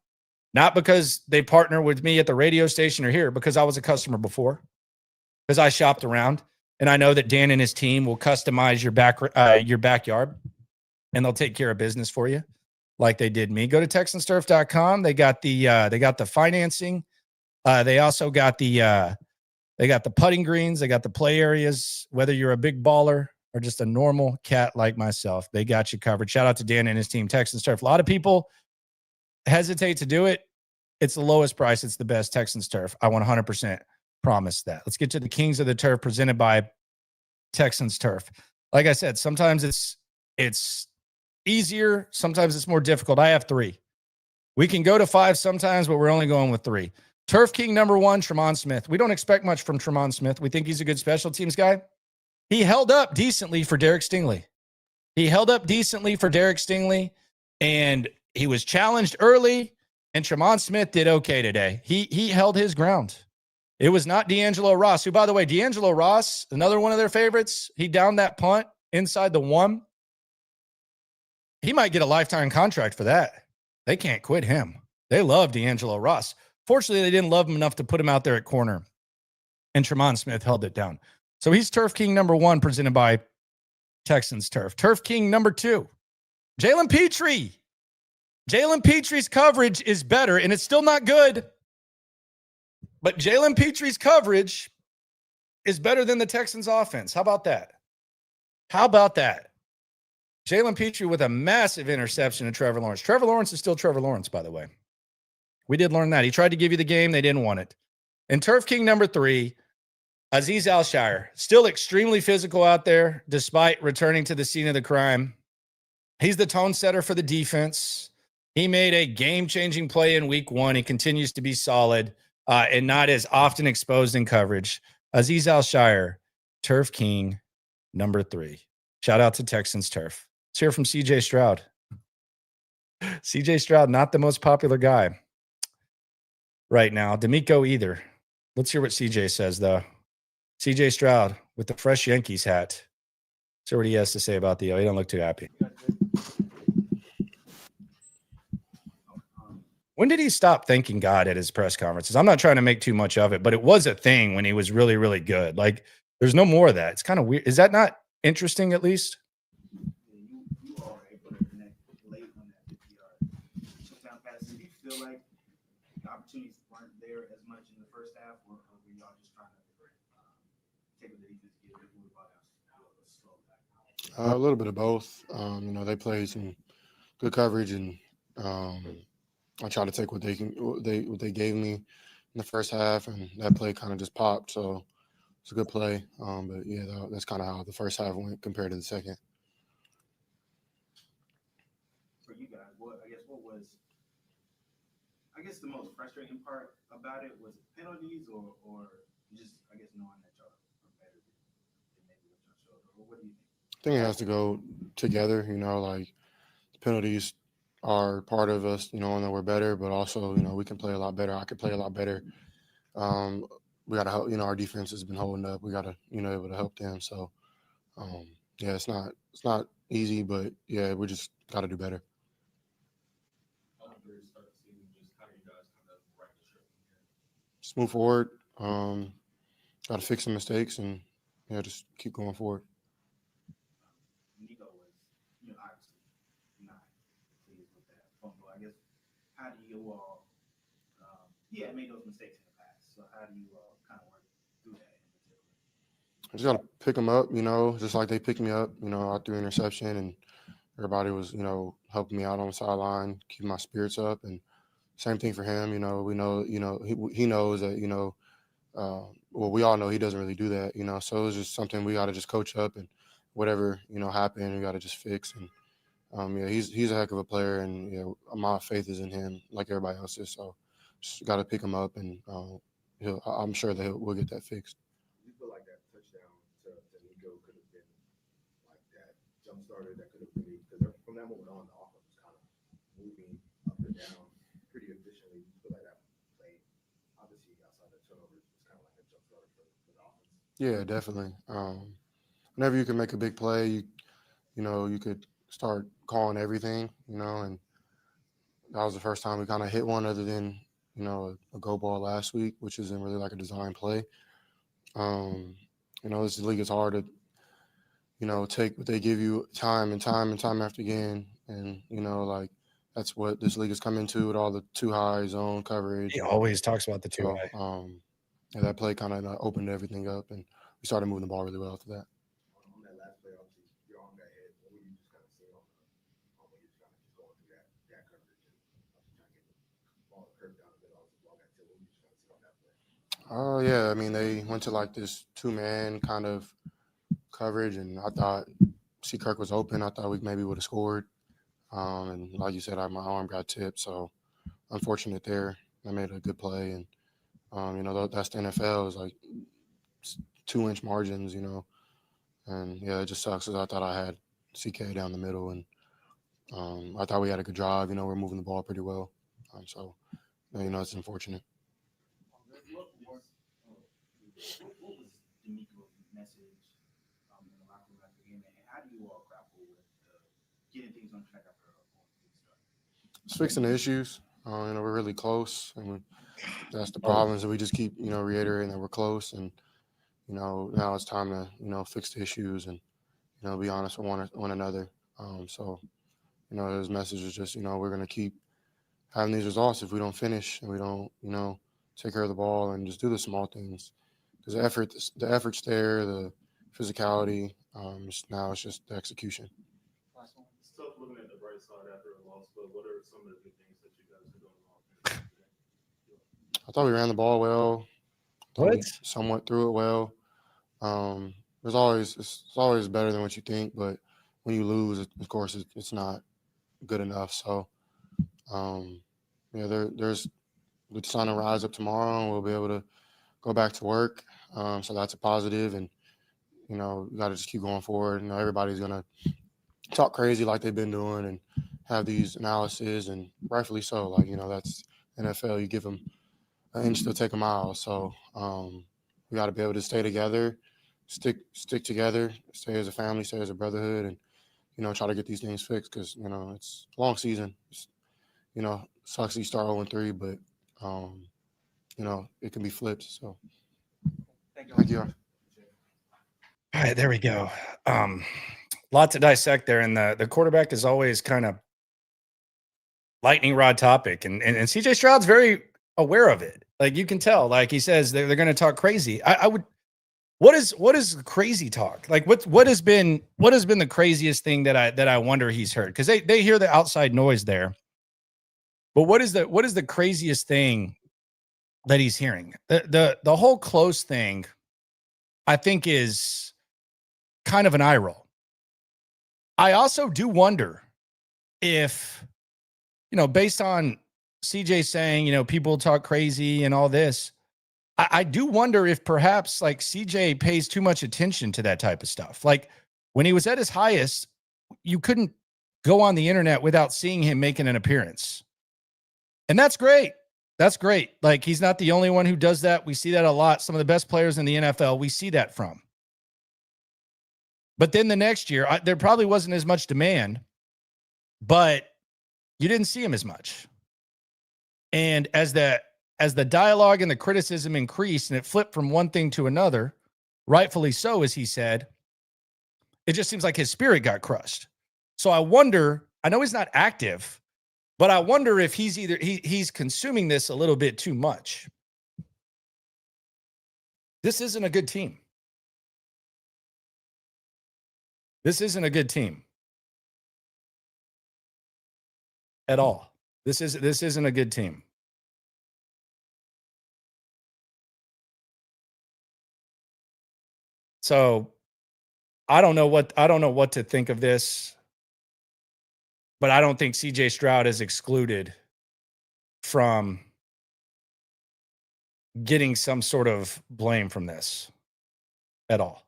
Not because they partner with me at the radio station or here, because I was a customer before, because I shopped around, and I know that Dan and his team will customize your backyard, and they'll take care of business for you like they did me. Go to TexansTurf.com. They got the financing. They also got the putting greens. They got the play areas. Whether you're a big baller or just a normal cat like myself, they got you covered. Shout out to Dan and his team, Texans Turf. A lot of people hesitate to do it. It's the lowest price. It's the best. Texans Turf. I 100% promise that. Let's get to the kings of the turf presented by Texans Turf. Like I said, sometimes it's easier. Sometimes it's more difficult. I have 3. We can go to 5 sometimes, but we're only going with 3. Turf King number 1, Tremont Smith. We don't expect much from Tremont Smith. We think he's a good special teams guy. He held up decently for Derek Stingley. And he was challenged early, and Tremont Smith did okay today. He held his ground. It was not D'Angelo Ross, who, by the way, D'Angelo Ross, another one of their favorites, he downed that punt inside the 1. He might get a lifetime contract for that. They can't quit him. They love D'Angelo Ross. Fortunately, they didn't love him enough to put him out there at corner, and Tremont Smith held it down. So he's Turf King number 1, presented by Texans Turf. Turf King number 2, Jalen Petrie. Jalen Petrie's coverage is better, and it's still not good, but Jalen Petrie's coverage is better than the Texans' offense. How about that? Jalen Petrie with a massive interception to Trevor Lawrence. Trevor Lawrence is still Trevor Lawrence, by the way. We did learn that. He tried to give you the game. They didn't want it. And Turf King number 3, Azeez Al-Shire, still extremely physical out there despite returning to the scene of the crime. He's the tone setter for the defense. He made a game-changing play in week 1. He continues to be solid and not as often exposed in coverage. Azeez Al-Shire, Turf King number 3. Shout out to Texans Turf. Let's hear from CJ Stroud. CJ Stroud, not the most popular guy right now. DeMeco either. Let's hear what CJ says, though. CJ Stroud with the fresh Yankees hat. Let's hear what he has to say about the O. He don't look too happy. When did he stop thanking God at his press conferences? I'm not trying to make too much of it, but it was a thing when he was really, really good. Like, there's no more of that. It's kind of weird. Is that not interesting, at least? You are able to connect late on that 50-yard touchdown pass. Do you feel like the opportunities weren't there as much in the first half, or were y'all just trying to take what the defense get it about slow back? A little bit of both. They played some good coverage, and I tried to take what they gave me in the first half, and that play kind of just popped. So it's a good play. But yeah, that's kind of how the first half went compared to the second. For you guys, what was the most frustrating part about it? Was it penalties or just knowing that y'all are better than maybe what y'all showed? Or what do you think? I think it has to go together. Like the penalties are part of us, and that we're better, but also, we can play a lot better. I could play a lot better. We got to help, our defense has been holding up. We got to, able to help them. So, yeah, it's not easy, but yeah, we just got to do better. Just move forward. Got to fix some mistakes and just keep going forward. Nico was, obviously not pleased with that fumble. I guess, how do you all, made those mistakes in the past. So how do you kind of work through that in particular? I just got to pick them up, just like they picked me up, I threw interception and everybody was, helping me out on the sideline, keeping my spirits up. And same thing for him, we know, he knows that, we all know he doesn't really do that, so it's just something we got to just coach up and whatever, happened, we got to just fix. And he's a heck of a player and, my faith is in him like everybody else's. So just got to pick him up and I'm sure that we'll get that fixed. You feel like that touchdown to Nico could have been like that jump starter that could have really, because from that moment on, the offense was kind of moving up and down pretty efficiently. You feel like that play, obviously outside the turnovers, was kind of like a jump starter for the offense. Yeah, definitely. Whenever you can make a big play, you could start calling everything, and that was the first time we kind of hit one other than, a go ball last week, which isn't really like a design play. This league is hard to, take what they give you time and time after again. And, that's what this league has come into with all the too high zone coverage. He always talks about the too high. That play kind of opened everything up and we started moving the ball really well after that. On that last play, obviously, your arm got hit. What were you just kind of seeing on when you're kind of just going through that coverage and trying to get the ball curved down a bit, obviously, ball got tipped. What were you just kind of seeing on that play? Yeah. I mean, they went to like this 2-man kind of coverage, and I thought C. Kirk was open. I thought we maybe would have scored. And like you said, my arm got tipped, so unfortunate there. I made a good play, and that's the NFL. Is like 2-inch margins, and it just sucks because I thought I had CK down the middle, and I thought we had a good drive. We're moving the ball pretty well, so it's unfortunate. What was DeMeco's message in the locker room after the game, and how do you all grapple with getting things on track after a good start? Just fixing the issues. We're really close, and that's the problems that we just keep, reiterating that we're close, and now it's time to, fix the issues and, be honest with one another. So, his message is just, we're going to keep having these results if we don't finish and we don't, take care of the ball and just do the small things. Because the effort's there, the physicality. Now it's just the execution. It's tough looking at the bright side after a loss, but what are some of the good things that you guys are doing today? I thought we ran the ball well. What? Somewhat threw it well. It's always better than what you think, but when you lose, of course, it's not good enough. So, there's the sun will rise up tomorrow, and we'll be able to go back to work. So that's a positive, and you got to just keep going forward. Everybody's gonna talk crazy like they've been doing, and have these analyses, and rightfully so. That's NFL. You give them an inch, they'll take a mile. So we got to be able to stay together, stick together, stay as a family, stay as a brotherhood, and try to get these things fixed because it's a long season. It's, sucks that you start 0-3, but it can be flipped. So thank you. All right, there we go. Lot to dissect there, and the quarterback is always kind of lightning rod topic, and CJ Stroud's very aware of it. Like you can tell, like he says they're going to talk crazy. What is crazy talk? Like what has been the craziest thing that I wonder he's heard? Because they hear the outside noise there. But what is the craziest thing that he's hearing? The whole close thing, I think, is kind of an eye roll. I also do wonder if, based on CJ saying, people talk crazy and all this, I do wonder if perhaps like CJ pays too much attention to that type of stuff. Like when he was at his highest, you couldn't go on the internet without seeing him making an appearance. And that's great. That's great. Like he's not the only one who does that. We see that a lot. Some of the best players in the NFL, we see that from. But then the next year, there probably wasn't as much demand, but you didn't see him as much. And as as the dialogue and the criticism increased and it flipped from one thing to another, rightfully so, as he said, it just seems like his spirit got crushed. So I wonder, I know he's not active, but I wonder if he's consuming this a little bit too much. This isn't a good team. This isn't a good team at all. This isn't a good team. So I don't know what to think of this, but I don't think CJ Stroud is excluded from getting some sort of blame from this at all.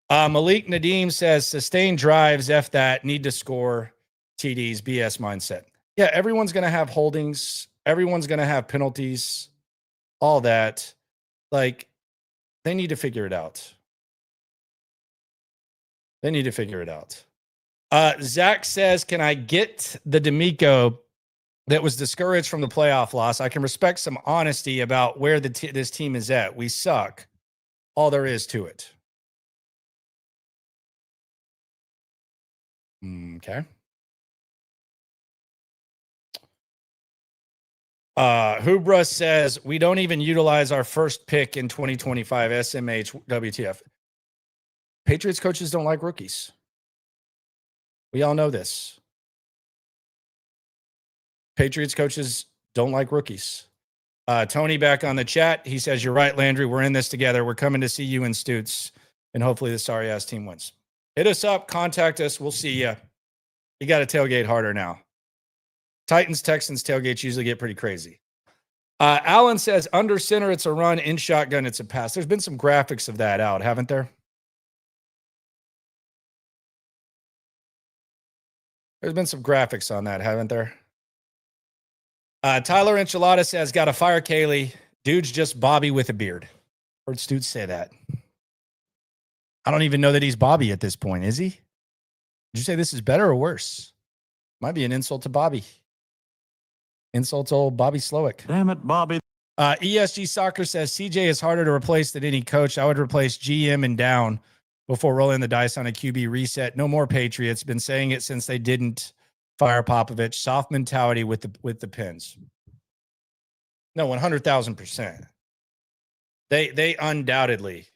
Malik Nadeem says sustained drives, F that, need to score, TDs, BS mindset. Yeah, everyone's going to have holdings. Everyone's going to have penalties, all that. Like, they need to figure it out. They need to figure it out. Zach says, can I get the DeMeco that was discouraged from the playoff loss? I can respect some honesty about where this team is at. We suck. All there is to it. Okay. Hubra says, we don't even utilize our first pick in 2025, SMH, WTF. Patriots coaches don't like rookies. We all know this. Patriots coaches don't like rookies. Tony back on the chat. He says, you're right, Landry. We're in this together. We're coming to see you in Stoots. And hopefully the sorry-ass team wins. Hit us up. Contact us. We'll see you. You got to tailgate harder now. Titans, Texans tailgates usually get pretty crazy. Alan says, under center, it's a run. In shotgun, it's a pass. There's been some graphics of that out, haven't there? There's been some graphics on that, haven't there? Tyler Enchilada says, got to fire Kaylee. Dude's just Bobby with a beard. Heard Stoots say that. I don't even know that he's Bobby at this point, is he? Did you say this is better or worse? Might be an insult to Bobby. Insult to old Bobby Slowick. Damn it, Bobby. ESG Soccer says, CJ is harder to replace than any coach. I would replace GM and down before rolling the dice on a QB reset. No more Patriots. Been saying it since they didn't fire Popovich. Soft mentality with the Pens. No, 100,000%. They undoubtedly,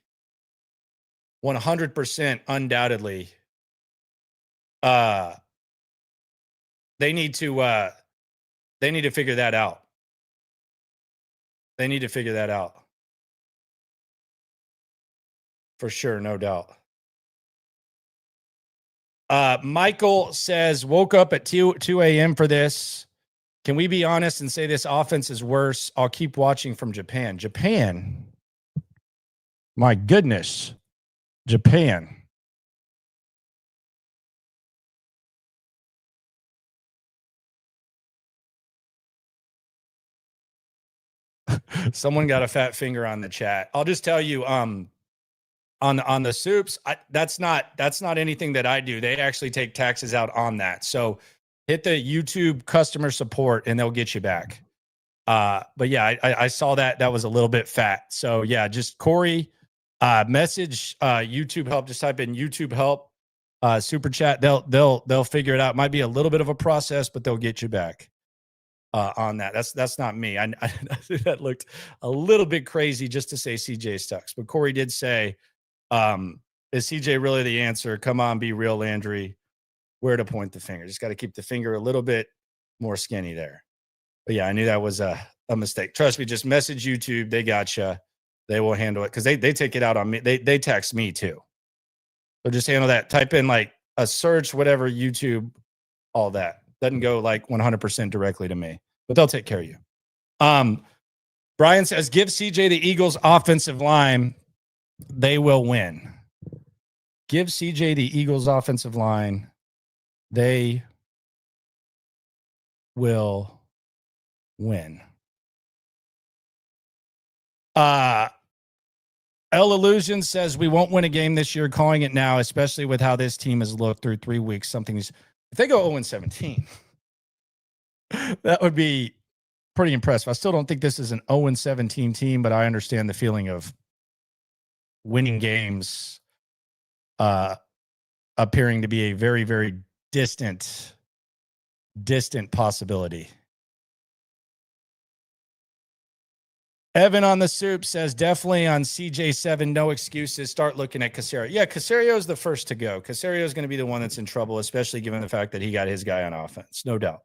100% undoubtedly, they need to figure that out. They need to figure that out. For sure, no doubt. Michael says, woke up at 2 a.m. for this. Can we be honest and say this offense is worse? I'll keep watching from Japan. Japan? My goodness. Japan. Someone got a fat finger on the chat. I'll just tell you, on the soups, that's not anything that I do. They actually take taxes out on that. So hit the YouTube customer support and they'll get you back. But yeah, I saw that. That was a little bit fat. So yeah, just Corey, message YouTube help. Just type in YouTube help, super chat. They'll figure it out. Might be a little bit of a process, but they'll get you back. On that. That's not me. I that looked a little bit crazy just to say CJ sucks. But Corey did say, is CJ really the answer? Come on, be real, Landry. Where to point the finger? Just got to keep the finger a little bit more skinny there. But yeah, I knew that was a mistake. Trust me, just message YouTube. They gotcha. They will handle it because they take it out on me. They text me too. So just handle that. Type in like a search, whatever, YouTube, all that. Doesn't go like 100% directly to me, but they'll take care of you. Brian says, give CJ the Eagles offensive line. They will win. Give CJ the Eagles offensive line. They will win. El Illusion says we won't win a game this year, calling it now, especially with how this team has looked through 3 weeks. If they go 0-17, that would be pretty impressive. I still don't think this is an 0-17 team, but I understand the feeling of winning games appearing to be a very, very distant possibility. Evan on the soup says definitely on CJ7, no excuses. Start looking at Caserio. Yeah, Caserio is the first to go. Caserio is going to be the one that's in trouble, especially given the fact that he got his guy on offense. No doubt.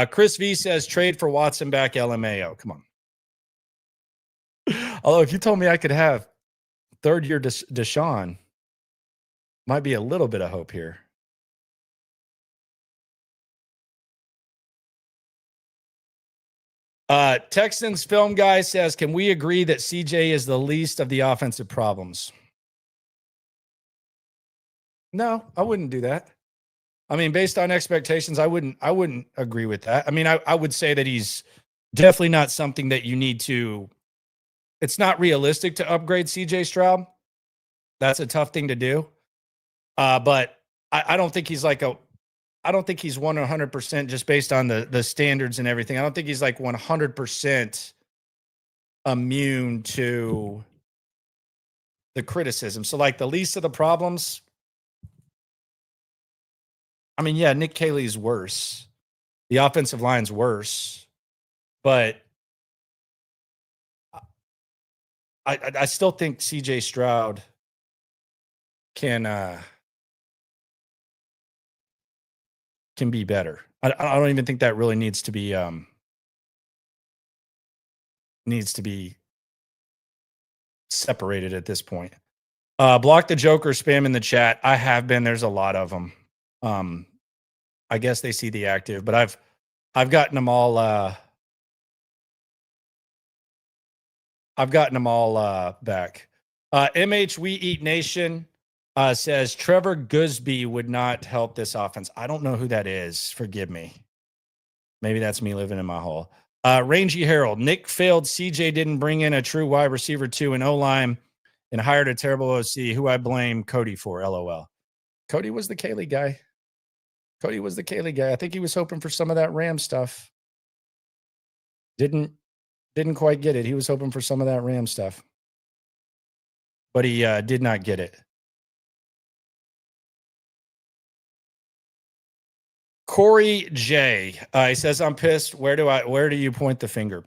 Chris V says trade for Watson back LMAO. Come on. Although if you told me I could have third year Deshaun, might be a little bit of hope here. Texans film guy says, can we agree that CJ is the least of the offensive problems? No, I wouldn't do that. I mean, based on expectations, I wouldn't agree with that. I mean, I would say that he's definitely not something that you need to, it's not realistic to upgrade CJ Stroud. That's a tough thing to do. But I don't think he's like I don't think he's 100% just based on the standards and everything. I don't think he's like 100% immune to the criticism. So like the least of the problems, I mean, yeah, Nick Caley's worse. The offensive line's worse, but I still think CJ Stroud can be better. I don't even think that really needs to be separated at this point. Block the Joker spam in the chat. I have been. There's a lot of them. I guess they see the active, but I've gotten them all. I've gotten them all back. MH We Eat Nation says Trevor Gusby would not help this offense. I don't know who that is. Forgive me. Maybe that's me living in my hole. Rangy Harold. Nick failed. CJ didn't bring in a true wide receiver 2 and O-line and hired a terrible OC who I blame Cody for. LOL. Cody was the Caley guy. I think he was hoping for some of that Ram stuff. Didn't quite get it. He was hoping for some of that Ram stuff. But he did not get it. Corey J. He says, I'm pissed. Where do you point the finger?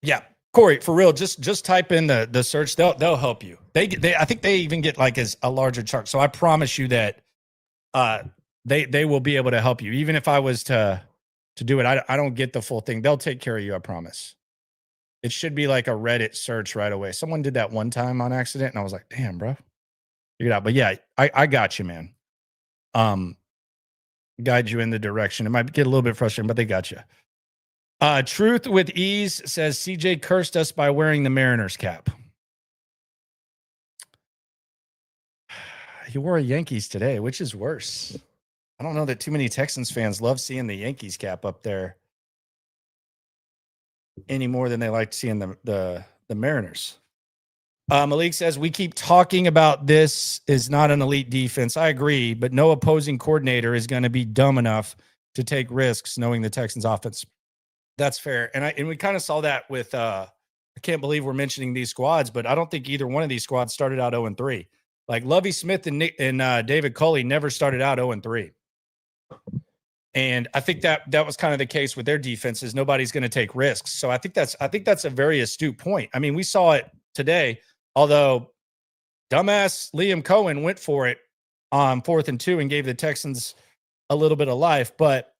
Yeah, Corey, for real, just type in the search. They'll help you. I think they even get like a larger chart. So I promise you that they will be able to help you. Even if I was to do it, I don't get the full thing. They'll take care of you, I promise. It should be like a Reddit search right away. Someone did that one time on accident, and I was like, damn, bro. Figure it out. But yeah, I got you, man. Guide you in the direction. It might get a little bit frustrating, but they got you. Truth with Ease says CJ cursed us by wearing the Mariners cap. He wore a Yankees today, which is worse. I don't know that too many Texans fans love seeing the Yankees cap up there any more than they like seeing the Mariners. Malik says, we keep talking about this is not an elite defense. I agree, but no opposing coordinator is going to be dumb enough to take risks knowing the Texans offense. That's fair. And we kind of saw that with, I can't believe we're mentioning these squads, but I don't think either one of these squads started out 0-3. Like Lovie Smith and David Culley never started out 0-3. And I think that was kind of the case with their defenses. Nobody's going to take risks. So I think that's a very astute point. I mean, we saw it today. Although dumbass Liam Cohen went for it on 4th and 2 and gave the Texans a little bit of life. But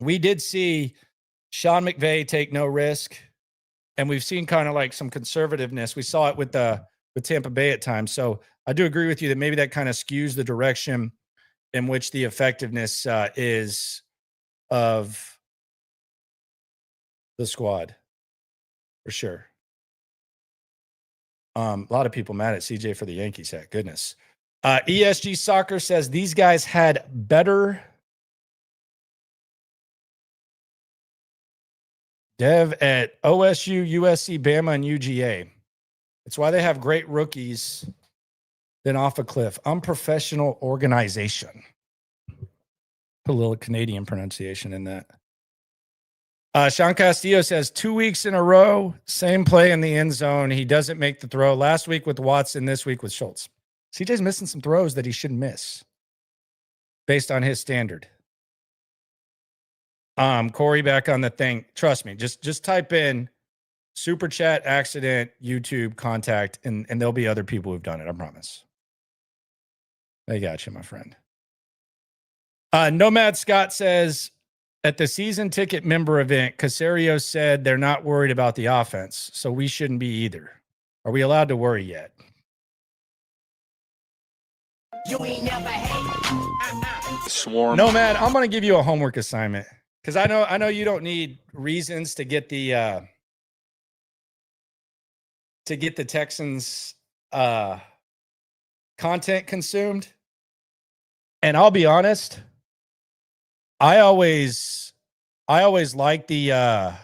we did see Sean McVay take no risk. And we've seen kind of like some conservativeness. We saw it with Tampa Bay at times. So I do agree with you that maybe that kind of skews the direction in which the effectiveness is of the squad. For sure. A lot of people mad at CJ for the Yankees hat. Goodness. ESG Soccer says these guys had better dev at OSU, USC, Bama, and UGA. It's why they have great rookies than off a cliff. Unprofessional organization. Put a little Canadian pronunciation in that. Sean Castillo says 2 weeks in a row, same play in the end zone. He doesn't make the throw. Last week with Watson, this week with Schultz. CJ's missing some throws that he shouldn't miss based on his standard. Corey, back on the thing. Trust me, just type in super chat accident YouTube contact, and there'll be other people who've done it. I promise. They got you, my friend. Nomad Scott says, at the season ticket member event, Caserio said they're not worried about the offense, so we shouldn't be either. Are we allowed to worry yet? You ain't never hate. Swarm. Nomad, I'm going to give you a homework assignment because I know you don't need reasons to get the Texans content consumed. And I'll be honest, I always like the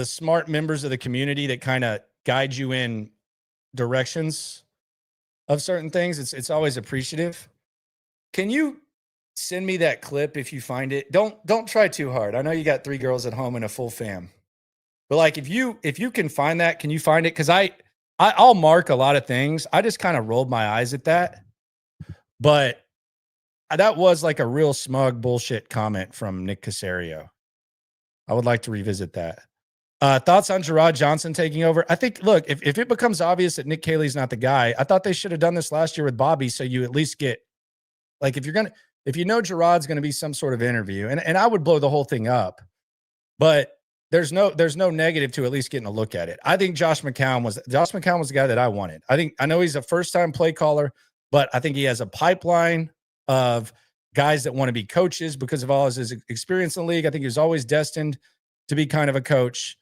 smart members of the community that kind of guide you in directions of certain things. It's always appreciative. Can you send me that clip if you find it? Don't try too hard. I know you got 3 girls at home and a full fam. But like if you can find that, can you find it? Because I'll mark a lot of things. I just kind of rolled my eyes at that. But that was like a real smug bullshit comment from Nick Caserio. I would like to revisit that. Thoughts on Gerard Johnson taking over? I think, look, if it becomes obvious that Nick Caley's not the guy, I thought they should have done this last year with Bobby, so you at least get, like, if you know Gerard's going to be some sort of interview, and I would blow the whole thing up, but there's no negative to at least getting a look at it. I think Josh McCown was the guy that I wanted. I know he's a first-time play caller, but I think he has a pipeline of guys that want to be coaches because of all his experience in the league. I think he was always destined to be kind of a coach.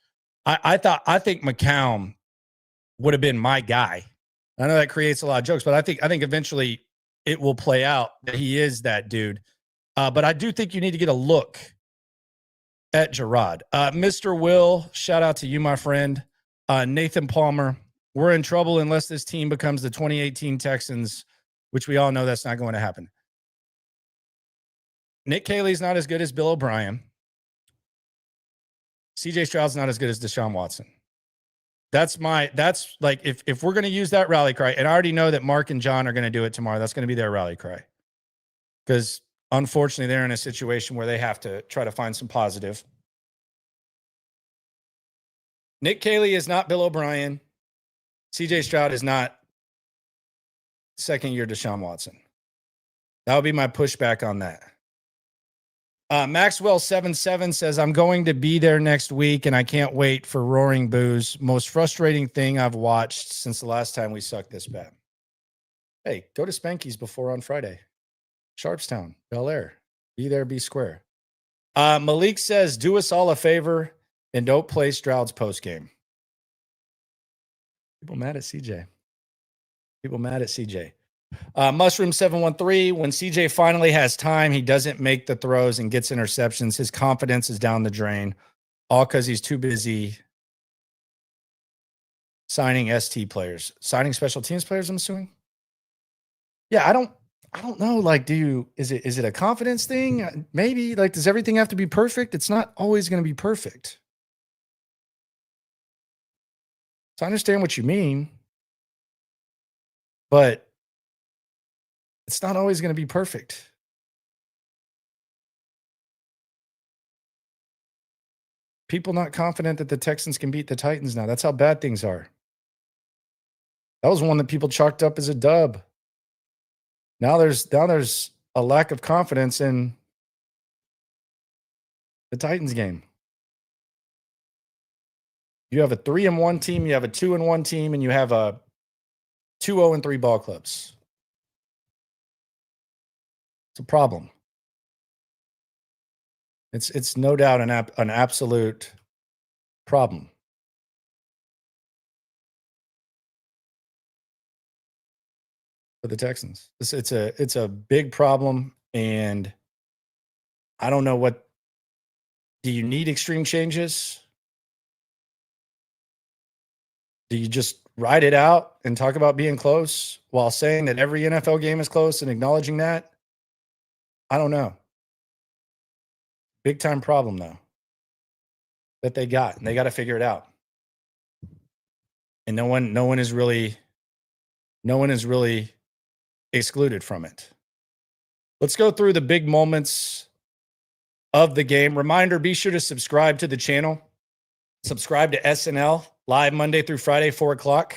I think McCown would have been my guy. I know that creates a lot of jokes, but I think eventually it will play out that he is that dude. But I do think you need to get a look at Gerard. Mr. Will, shout out to you, my friend. Nathan Palmer, we're in trouble unless this team becomes the 2018 Texans, which we all know that's not going to happen. Nick Caley's not as good as Bill O'Brien. CJ Stroud's not as good as Deshaun Watson. That's like, if we're going to use that rally cry, and I already know that Mark and John are going to do it tomorrow, that's going to be their rally cry. Because unfortunately, they're in a situation where they have to try to find some positive. Nick Caley is not Bill O'Brien. CJ Stroud is not second-year Deshaun Watson. That would be my pushback on that. Maxwell77 says, I'm going to be there next week, and I can't wait for Roaring Boos. Most frustrating thing I've watched since the last time we sucked this bad. Hey, go to Spanky's before on Friday. Sharpstown, Bel Air. Be there, be square. Malik says, do us all a favor and don't play Stroud's postgame. People mad at CJ. Mushroom 713, when CJ finally has time, he doesn't make the throws and gets interceptions. His confidence is down the drain, all because he's too busy signing ST players, signing special teams players, I'm assuming. Yeah, I don't know. Like, is it a confidence thing? Maybe. Like, does everything have to be perfect? It's not always going to be perfect. So I understand what you mean, but it's not always going to be perfect. People not confident that the Texans can beat the Titans now. That's how bad things are. That was one that people chalked up as a dub. Now there's a lack of confidence in the Titans game. You have a 3-1 team, you have a 2-1 team, and you have a 2-0-3 ball clubs. It's a problem. It's no doubt an absolute problem. For the Texans. It's a big problem, and I don't know what. Do you need extreme changes? Do you just ride it out and talk about being close while saying that every NFL game is close and acknowledging that? I don't know. Big time problem though that they got, and they got to figure it out. And no one is really excluded from it. Let's go through the big moments of the game. Reminder, be sure to subscribe to the channel. Subscribe to SNL live Monday through Friday, 4:00.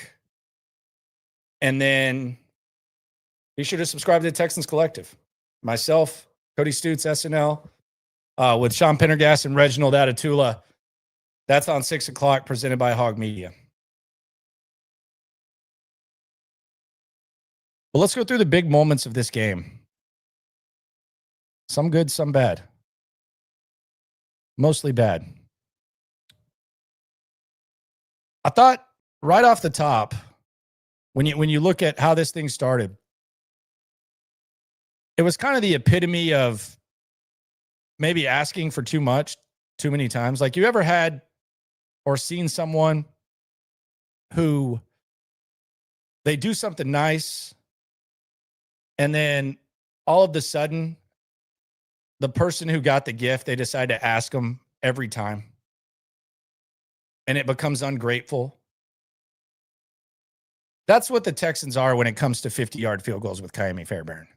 And then be sure to subscribe to the Texans Collective. Myself, Cody Stoots, SNL, with Sean Pendergast and Reginald Atatula. That's on 6:00, presented by Hog Media. But let's go through the big moments of this game. Some good, some bad. Mostly bad. I thought right off the top, when you look at how this thing started, it was kind of the epitome of maybe asking for too much, too many times. Like, you ever had or seen someone who they do something nice, and then all of a sudden, the person who got the gift, they decide to ask them every time, and it becomes ungrateful. That's what the Texans are when it comes to 50-yard field goals with Ka'imi Fairbairn.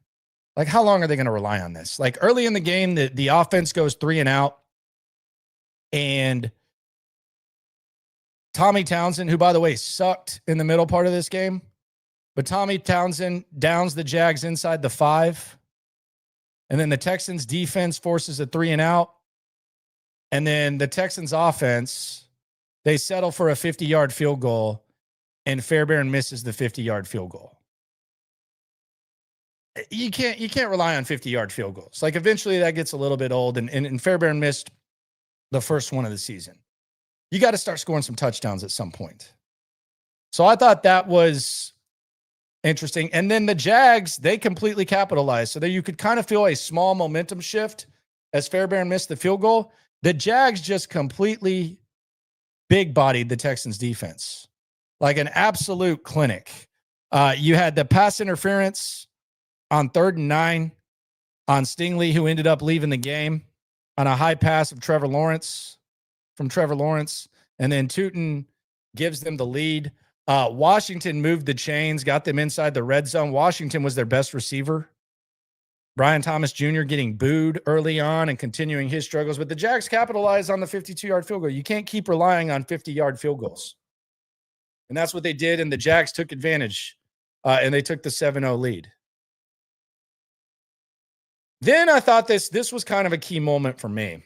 Like, how long are they going to rely on this? Like, early in the game, the offense goes 3 and out, and Tommy Townsend, who, by the way, sucked in the middle part of this game, but Tommy Townsend downs the Jags inside the 5. And then the Texans defense forces a 3 and out. And then the Texans offense, they settle for a 50-yard field goal, and Fairbairn misses the 50-yard field goal. You can't rely on 50-yard field goals. Like, eventually that gets a little bit old, and Fairbairn missed the first one of the season. You got to start scoring some touchdowns at some point. So I thought that was interesting. And then the Jags, they completely capitalized. So there you could kind of feel a small momentum shift as Fairbairn missed the field goal. The Jags just completely big-bodied the Texans defense. Like an absolute clinic. You had the pass interference on 3rd and 9 on Stingley, who ended up leaving the game on a high pass of Trevor Lawrence. And then Tootin gives them the lead. Washington moved the chains, got them inside the red zone. Washington was their best receiver. Brian Thomas Jr. getting booed early on and continuing his struggles. But the Jags capitalized on the 52-yard field goal. You can't keep relying on 50-yard field goals. And that's what they did, and the Jags took advantage, and they took the 7-0 lead. Then I thought this was kind of a key moment for me.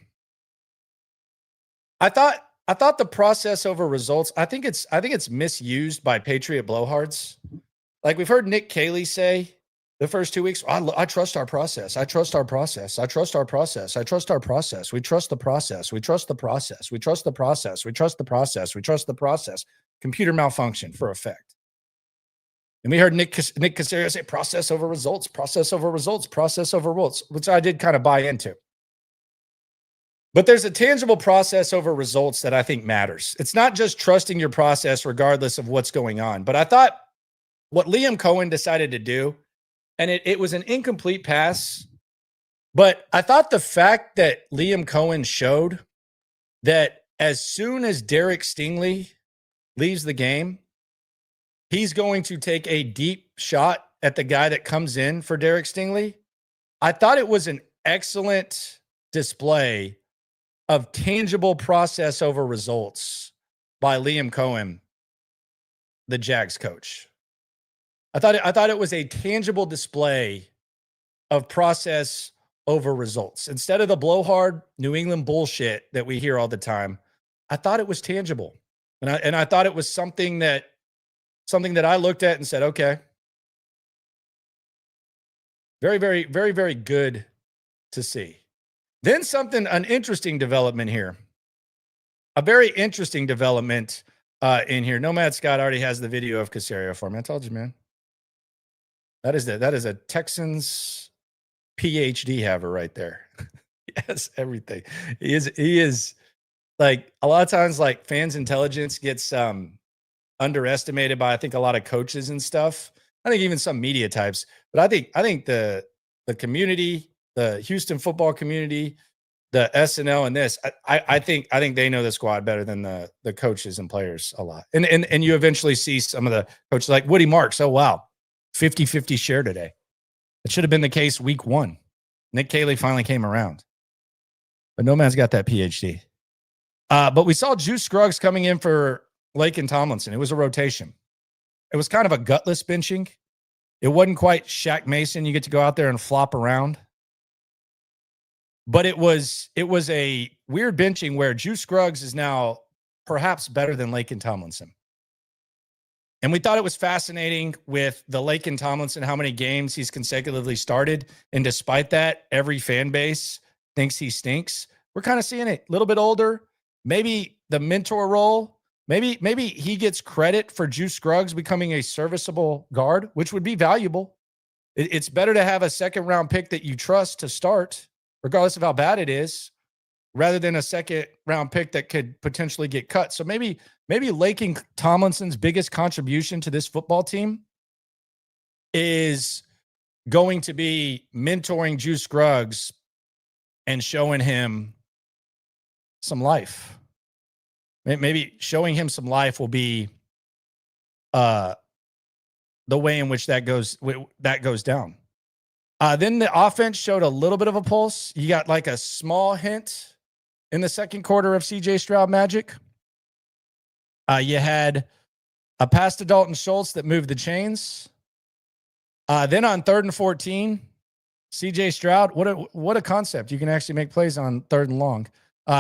I thought the process over results, I think it's misused by Patriot blowhards. Like, we've heard Nick Caley say the first 2 weeks, I trust our process. I trust our process. I trust our process. I trust our process. We trust the process. We trust the process. We trust the process. We trust the process. We trust the process. Computer malfunction for effect. And we heard Nick Caserio say process over results, process over results, process over results, which I did kind of buy into. But there's a tangible process over results that I think matters. It's not just trusting your process regardless of what's going on. But I thought what Liam Cohen decided to do, and it was an incomplete pass, but I thought the fact that Liam Cohen showed that as soon as Derek Stingley leaves the game, he's going to take a deep shot at the guy that comes in for Derek Stingley. I thought it was an excellent display of tangible process over results by Liam Cohen, the Jags coach. I thought it was a tangible display of process over results. Instead of the blowhard New England bullshit that we hear all the time, I thought it was tangible. And I thought it was something that I looked at and said, okay. Very, very, very, very good to see. Then an interesting development here. A very interesting development in here. Nomad Scott already has the video of Caserio for me. I told you, man. That is a Texans PhD haver right there. Yes, everything. He is like, a lot of times, like, fans intelligence gets underestimated by, I think, a lot of coaches and stuff. I think even some media types. But I think the community, the Houston football community, the SNL and this, I think they know the squad better than the coaches and players a lot. And you eventually see some of the coaches like Woody Marks. Oh, wow. 50-50 share today. It should have been the case week 1. Nick Caley finally came around. But no man's got that PhD. But we saw Juice Scruggs coming in for Lake and Tomlinson. It was a rotation. It was kind of a gutless benching. It wasn't quite Shaq Mason. You get to go out there and flop around. But it was a weird benching where Juice Scruggs is now perhaps better than Lake and Tomlinson. And we thought it was fascinating with the Lake and Tomlinson, how many games he's consecutively started. And despite that, every fan base thinks he stinks. We're kind of seeing it a little bit older. Maybe the mentor role. Maybe he gets credit for Juice Scruggs becoming a serviceable guard, which would be valuable. It's better to have a second-round pick that you trust to start, regardless of how bad it is, rather than a second-round pick that could potentially get cut. So maybe Lake and Tomlinson's biggest contribution to this football team is going to be mentoring Juice Scruggs and showing him some life. Maybe showing him some life will be the way in which that goes down. Then the offense showed a little bit of a pulse. You got like a small hint in the second quarter of CJ Stroud magic. You had a pass to Dalton Schultz that moved the chains. Then on 3rd and 14, CJ Stroud, what a concept. You can actually make plays on 3rd and long.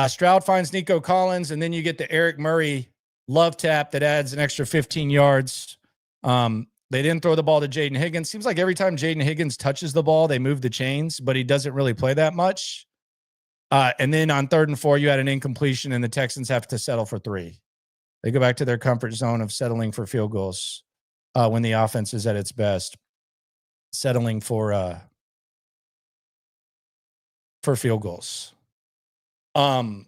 Stroud finds Nico Collins, and then you get the Eric Murray love tap that adds an extra 15 yards. They didn't throw the ball to Jaden Higgins. Seems like every time Jaden Higgins touches the ball, they move the chains, but he doesn't really play that much. And then on 3rd and 4, you had an incompletion, and the Texans have to settle for 3. They go back to their comfort zone of settling for field goals when the offense is at its best, settling for field goals. Then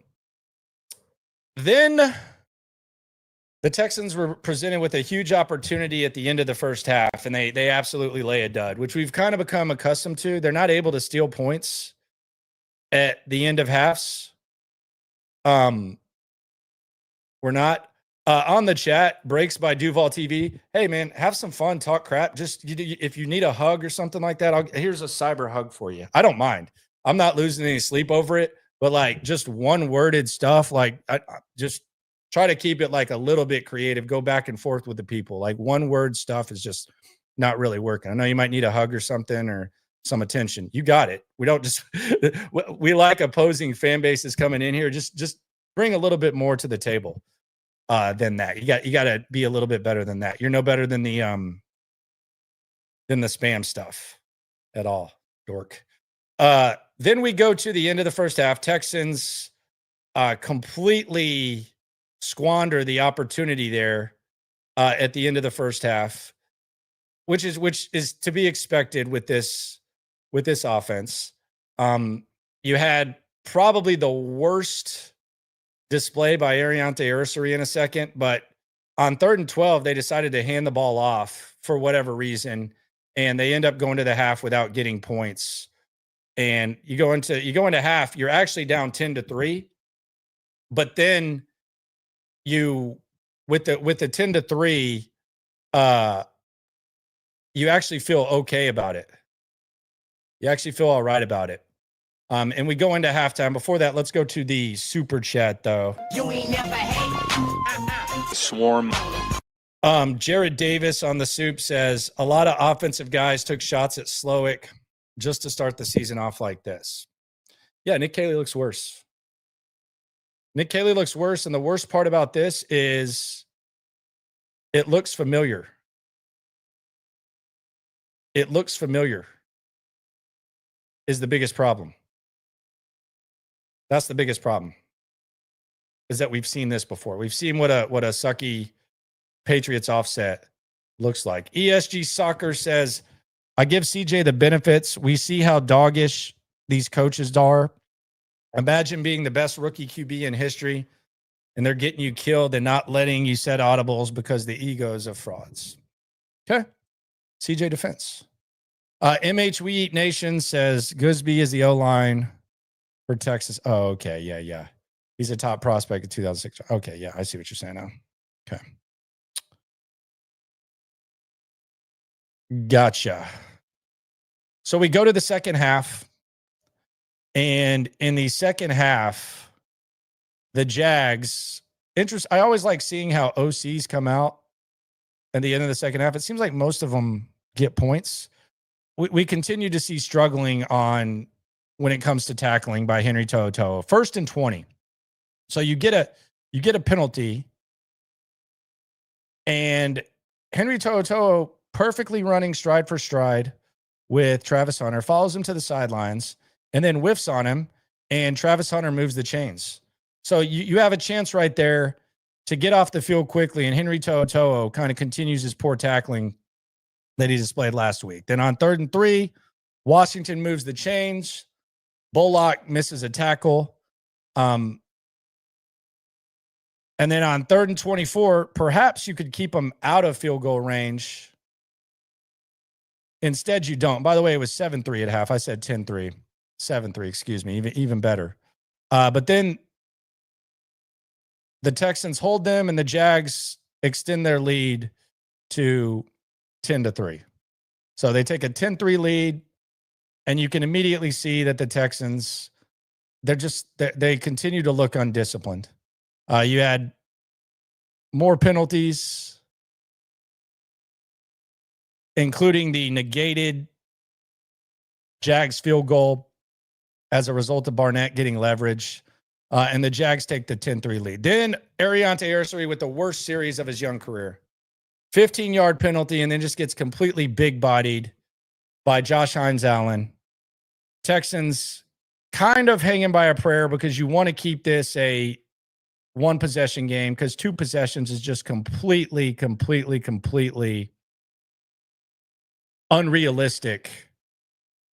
the Texans were presented with a huge opportunity at the end of the first half, and they absolutely lay a dud, which we've kind of become accustomed to. They're not able to steal points at the end of halves. We're not. On the chat, Breaks by Duval TV. Hey, man, have some fun, talk crap. Just if you need a hug or something like that, here's a cyber hug for you. I don't mind. I'm not losing any sleep over it. But like just one-worded stuff, like I just try to keep it like a little bit creative. Go back and forth with the people. Like one-word stuff is just not really working. I know you might need a hug or something or some attention. You got it. We don't just we like opposing fan bases coming in here. Just bring a little bit more to the table than that. You got to be a little bit better than that. You're no better than the spam stuff at all, dork. Then we go to the end of the first half. Texans completely squander the opportunity there at the end of the first half, which is to be expected with this offense. You had probably the worst display by Ariante Ursary in a second, but on 3rd and 12, they decided to hand the ball off for whatever reason, and they end up going to the half without getting points. And you go into half, you're actually down 10-3, but then you with the 10-3, you actually feel okay about it. You actually feel all right about it. And we go into halftime. Before that, let's go to the super chat though. You ain't never hate. Swarm. Jared Davis on the soup says a lot of offensive guys took shots at Slowick just to start the season off like this. Yeah, Nick Caley looks worse. Nick Caley looks worse, and the worst part about this is it looks familiar. It looks familiar is the biggest problem. That's the biggest problem, is that we've seen this before. We've seen what a sucky Patriots offset looks like. ESG Soccer says, I give CJ the benefits. We see how doggish these coaches are. Imagine being the best rookie QB in history. and they're getting you killed and not letting you set audibles because the egos of frauds. Okay. CJ defense. MH We Eat Nation says Goosby is the O-line for Texas. Oh, okay. Yeah. He's a top prospect in 2006. Okay. Yeah. I see what you're saying now. Okay. Gotcha. So we go to the second half, and in the second half, the Jags, I always like seeing how OCs come out at the end of the second half. It seems like most of them get points. We continue to see struggling on when it comes to tackling by Henry To'oTo'o. 1st and 20. So you get a penalty, and Henry To'oTo'o perfectly running stride for stride with Travis Hunter, follows him to the sidelines, and then whiffs on him, and Travis Hunter moves the chains. So you have a chance right there to get off the field quickly, and Henry To'oTo'o kind of continues his poor tackling that he displayed last week. Then on 3rd and 3, Washington moves the chains. Bullock misses a tackle. And then on 3rd and 24, perhaps you could keep them out of field goal range. Instead, you don't. By the way, it was 7-3 at half. I said 10-3. 7-3, excuse me. Even better. But then the Texans hold them, and the Jags extend their lead to 10-3. So they take a 10-3 lead, and you can immediately see that the Texans, they continue to look undisciplined. You had more penalties, including the negated Jags field goal as a result of Barnett getting leverage. And the Jags take the 10-3 lead. Then Ariante Arcery with the worst series of his young career. 15-yard penalty, and then just gets completely big-bodied by Josh Hines-Allen. Texans kind of hanging by a prayer because you want to keep this a one-possession game, because 2 possessions is just completely unrealistic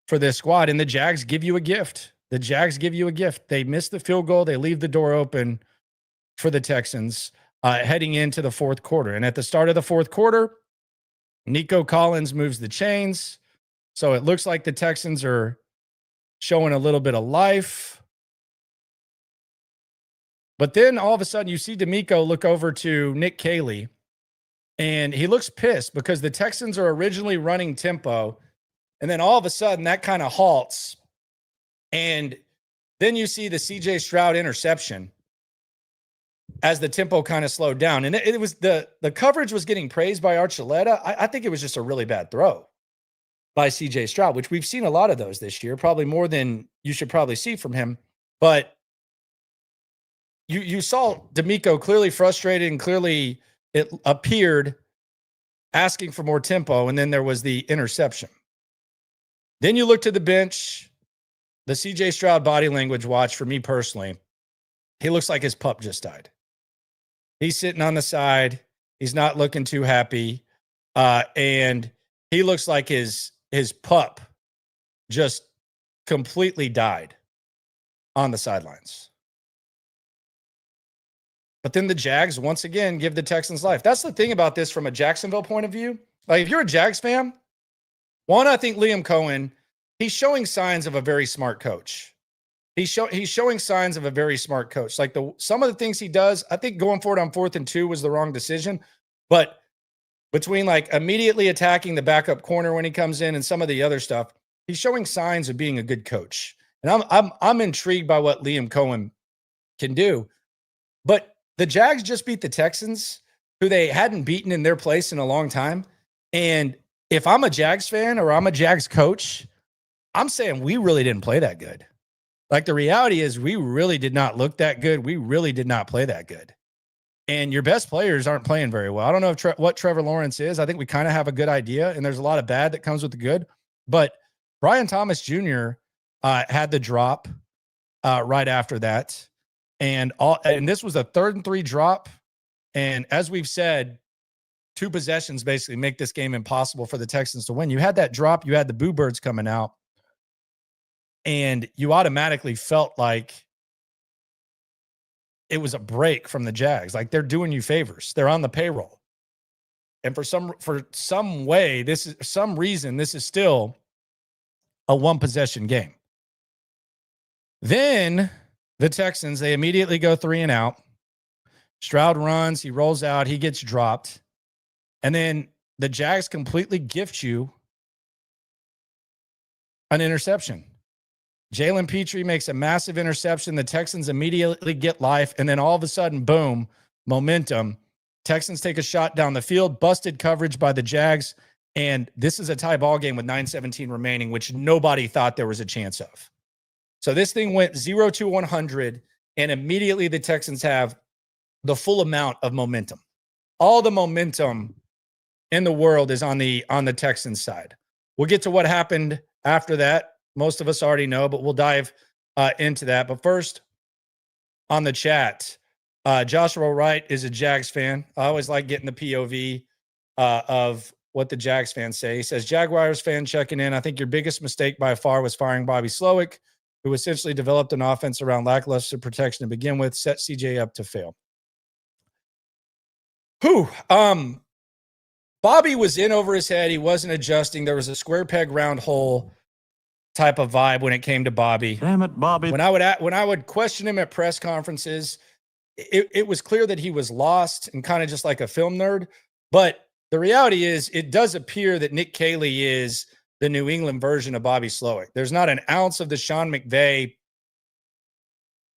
for this squad. And the Jags give you a gift. They miss the field goal. They leave the door open for the Texans heading into the fourth quarter. And at the start of the fourth quarter, Nico Collins moves the chains. So it looks like the Texans are showing a little bit of life. But then all of a sudden you see DeMeco look over to Nick Caley, and he looks pissed because the Texans are originally running tempo. And then all of a sudden that kind of halts. And then you see the CJ Stroud interception as the tempo kind of slowed down. And it was the coverage was getting praised by Archuleta. I think it was just a really bad throw by CJ Stroud, which we've seen a lot of those this year, probably more than you should probably see from him. But you saw DeMeco clearly frustrated, and clearly it appeared asking for more tempo. And then there was the interception. Then you look to the bench, the CJ Stroud body language watch for me personally. He looks like his pup just died. He's sitting on the side. He's not looking too happy. And he looks like his pup just completely died on the sidelines. But then the Jags, once again, give the Texans life. That's the thing about this from a Jacksonville point of view. Like, if you're a Jags fan, one, I think Liam Cohen, he's showing signs of a very smart coach. He's showing signs of a very smart coach. Like some of the things he does, I think going forward on 4th and 2 was the wrong decision. But between like immediately attacking the backup corner when he comes in and some of the other stuff, he's showing signs of being a good coach. And I'm intrigued by what Liam Cohen can do. But the Jags just beat the Texans, who they hadn't beaten in their place in a long time. And if I'm a Jags fan or I'm a Jags coach, I'm saying we really didn't play that good. Like, the reality is we really did not look that good. We really did not play that good. And your best players aren't playing very well. I don't know what Trevor Lawrence is. I think we kind of have a good idea, and there's a lot of bad that comes with the good. But Brian Thomas Jr. Had the drop right after that. And this was a 3rd and 3 drop. And as we've said, 2 possessions basically make this game impossible for the Texans to win. You had that drop. You had the Boo Birds coming out. And you automatically felt like it was a break from the Jags. Like, they're doing you favors. They're on the payroll. And for some reason, this is still a one possession game. Then the Texans, they immediately go 3 and out. Stroud runs, he rolls out, he gets dropped. And then the Jags completely gift you an interception. Jalen Petrie makes a massive interception. The Texans immediately get life. And then all of a sudden, boom, momentum. Texans take a shot down the field, busted coverage by the Jags. And this is a tie ball game with 9:17 remaining, which nobody thought there was a chance of. So this thing went 0-100, and immediately the Texans have the full amount of momentum. All the momentum in the world is on the Texans side. We'll get to what happened after that. Most of us already know, but we'll dive into that. But first, on the chat, Joshua Wright is a Jags fan. I always like getting the POV of what the Jags fans say. He says, Jaguars fan checking in. I think your biggest mistake by far was firing Bobby Slowick, who essentially developed an offense around lackluster protection to begin with, set CJ up to fail. Bobby was in over his head. He wasn't adjusting. There was a square peg, round hole type of vibe when it came to Bobby. Damn it, Bobby. When I would question him at press conferences, it was clear that he was lost and kind of just like a film nerd. But the reality is, it does appear that Nick Caley is the New England version of Bobby Slowick. There's not an ounce of the Sean McVay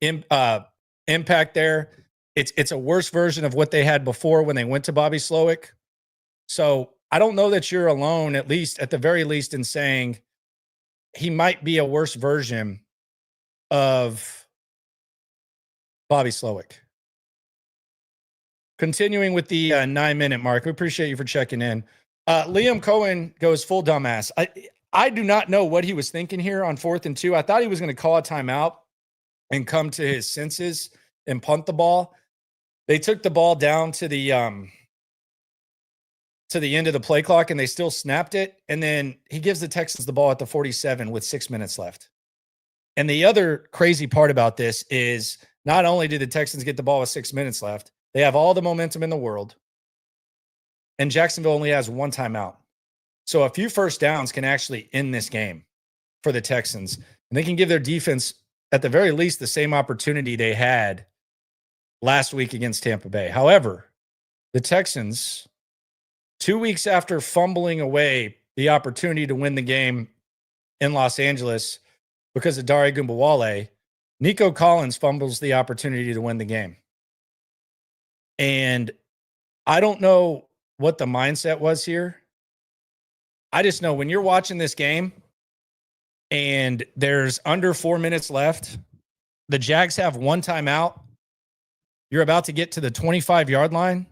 impact there. It's a worse version of what they had before when they went to Bobby Slowick. So I don't know that you're alone, at the very least, in saying he might be a worse version of Bobby Slowick. Continuing with the 9-minute mark, we appreciate you for checking in. Liam Cohen goes full dumbass. I do not know what he was thinking here on 4th and 2. I thought he was going to call a timeout and come to his senses and punt the ball. They took the ball down to the end of the play clock, and they still snapped it. And then he gives the Texans the ball at the 47 with 6 minutes left. And the other crazy part about this is not only did the Texans get the ball with 6 minutes left, they have all the momentum in the world, and Jacksonville only has one timeout. So a few first downs can actually end this game for the Texans, and they can give their defense, at the very least, the same opportunity they had last week against Tampa Bay. However, the Texans, 2 weeks after fumbling away the opportunity to win the game in Los Angeles because of Dare Ogunbowale, Nico Collins fumbles the opportunity to win the game. And I don't know what the mindset was here. I just know when you're watching this game and there's under 4 minutes left, the Jags have one timeout, you're about to get to the 25-yard line.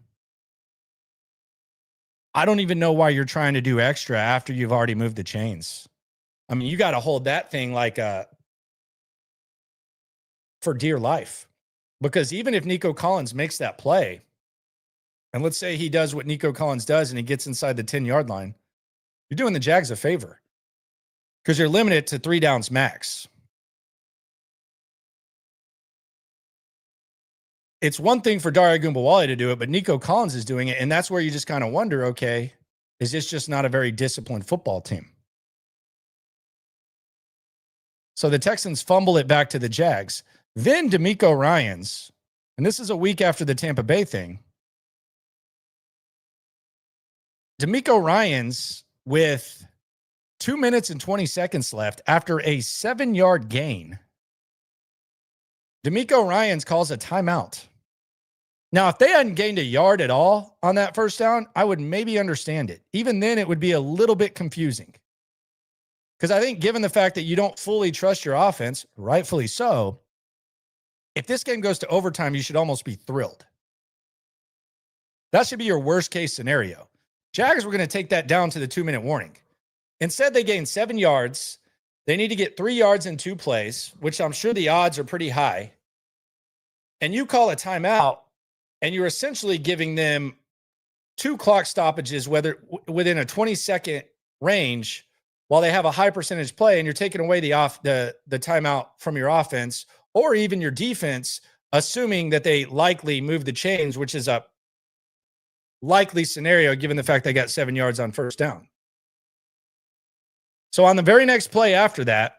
I don't even know why you're trying to do extra after you've already moved the chains. I mean, you got to hold that thing like for dear life. Because even if Nico Collins makes that play, and let's say he does what Nico Collins does and he gets inside the 10-yard line, you're doing the Jags a favor because you're limited to 3 downs max. It's one thing for Dare Ogunbowale to do it, but Nico Collins is doing it, and that's where you just kind of wonder, okay, is this just not a very disciplined football team? So the Texans fumble it back to the Jags. Then DeMeco Ryans, and this is a week after the Tampa Bay thing. DeMeco Ryans, with 2 minutes and 20 seconds left after a 7-yard gain, DeMeco Ryans calls a timeout. Now, if they hadn't gained a yard at all on that first down, I would maybe understand it. Even then, it would be a little bit confusing. Because I think given the fact that you don't fully trust your offense, rightfully so, if this game goes to overtime, you should almost be thrilled. That should be your worst case scenario. Jags were going to take that down to the 2-minute warning. Instead, they gained 7 yards. They need to get 3 yards in 2 plays, which I'm sure the odds are pretty high. And you call a timeout, and you're essentially giving them 2 clock stoppages, whether within a 20-second range, while they have a high percentage play, and you're taking away the timeout from your offense or even your defense assuming that they likely moved the chains, which is a likely scenario given the fact they got 7 yards on first down. So on the very next play after that,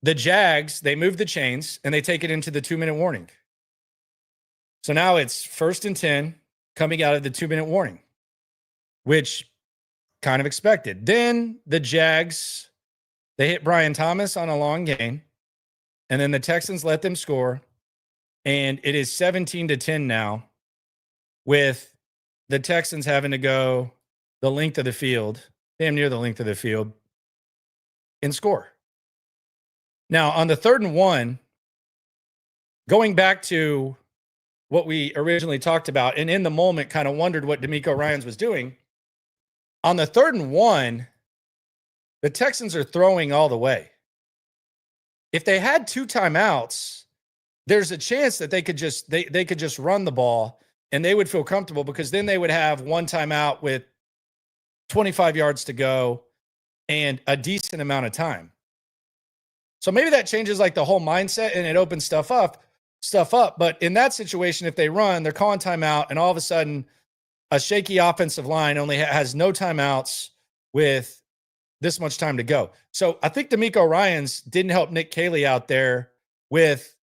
the Jags, they move the chains and they take it into the 2-minute warning. So now it's 1st and 10 coming out of the 2-minute warning, which kind of expected. Then the Jags, they hit Brian Thomas on a long gain, and then the Texans let them score, and it is 17-10 now, with the Texans having to go the length of the field, damn near the length of the field, and score. Now, on the 3rd and 1, going back to what we originally talked about, and in the moment kind of wondered what DeMeco Ryans was doing, on the 3rd and 1, the Texans are throwing all the way. If they had 2 timeouts, there's a chance that they could just run the ball and they would feel comfortable, because then they would have 1 timeout with 25 yards to go and a decent amount of time. So maybe that changes like the whole mindset and it opens stuff up. But in that situation, if they run, they're calling timeout, and all of a sudden a shaky offensive line only has no timeouts with this much time to go. So I think DeMeco Ryans didn't help Nick Caley out there with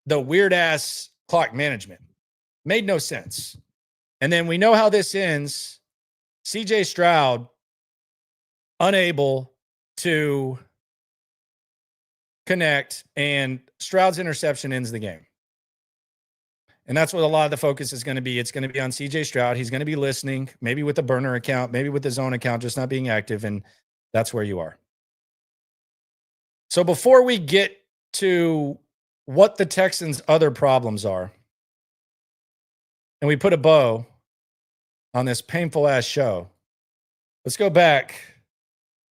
the weird ass clock management. Made no sense. And then we know how this ends. CJ Stroud unable to connect, and Stroud's interception ends the game. And that's what a lot of the focus is going to be. It's going to be on CJ Stroud. He's going to be listening, maybe with a burner account, maybe with his own account, just not being active. And that's where you are. So before we get to what the Texans' other problems are, and we put a bow on this painful ass show, let's go back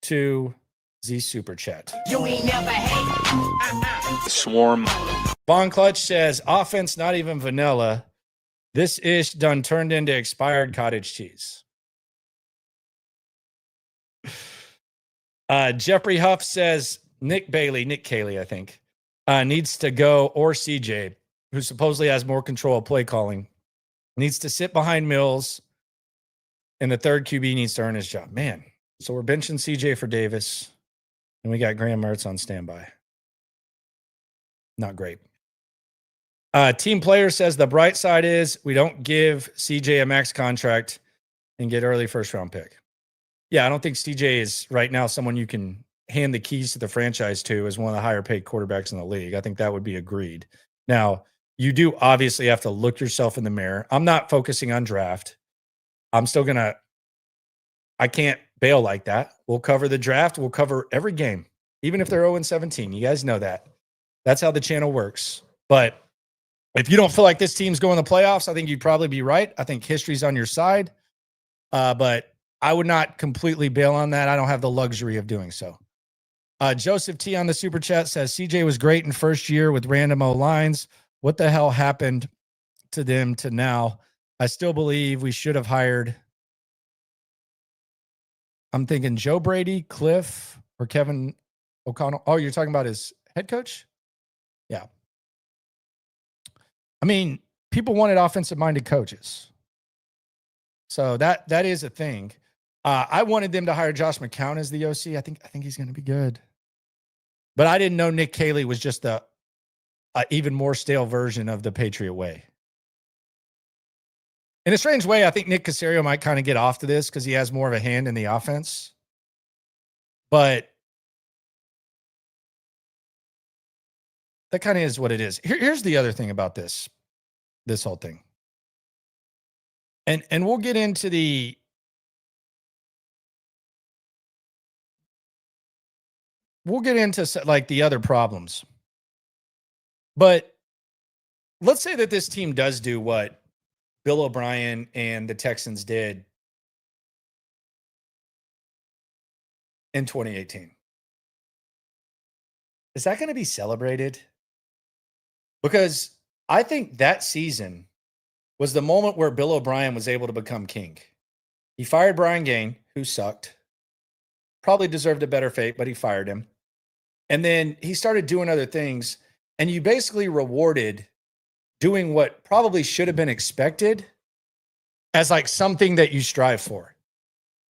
to the super chat. You ain't never hate. Swarm. Von Clutch says, offense not even vanilla. This ish done turned into expired cottage cheese. Jeffrey Huff says, Nick Caley, I think, needs to go, or CJ, who supposedly has more control of play calling, needs to sit behind Mills, and the third QB needs to earn his job. Man, so we're benching CJ for Davis, and we got Graham Mertz on standby. Not great. Team Player says the bright side is we don't give CJ a max contract and get early first-round pick. Yeah, I don't think CJ is right now someone you can hand the keys to the franchise to as one of the higher-paid quarterbacks in the league. I think that would be agreed. Now, you do obviously have to look yourself in the mirror. I'm not focusing on draft. I'm still going to – I can't bail like that. We'll cover the draft. We'll cover every game, even if they're 0-17. You guys know that. That's how the channel works. But if you don't feel like this team's going to the playoffs, I think you'd probably be right. I think history's on your side. But I would not completely bail on that. I don't have the luxury of doing so. Joseph T on the super chat says, CJ was great in first year with random O-lines. What the hell happened to them to now? I still believe we should have hired, I'm thinking Joe Brady, Cliff, or Kevin O'Connell. Oh, you're talking about his head coach? Yeah. I mean, people wanted offensive-minded coaches. So that is a thing. I wanted them to hire Josh McCown as the OC. I think he's going to be good. But I didn't know Nick Caley was just a even more stale version of the Patriot way. In a strange way, I think Nick Caserio might kind of get off to this because he has more of a hand in the offense. But that kind of is what it is. Here's the other thing about this whole thing. And we'll get into the like the other problems. But let's say that this team does do what Bill O'Brien and the Texans did in 2018. Is that going to be celebrated? Because I think that season was the moment where Bill O'Brien was able to become king. He fired Brian Gaine, who sucked. Probably deserved a better fate, but he fired him. And then he started doing other things. and you basically rewarded doing what probably should have been expected as like something that you strive for.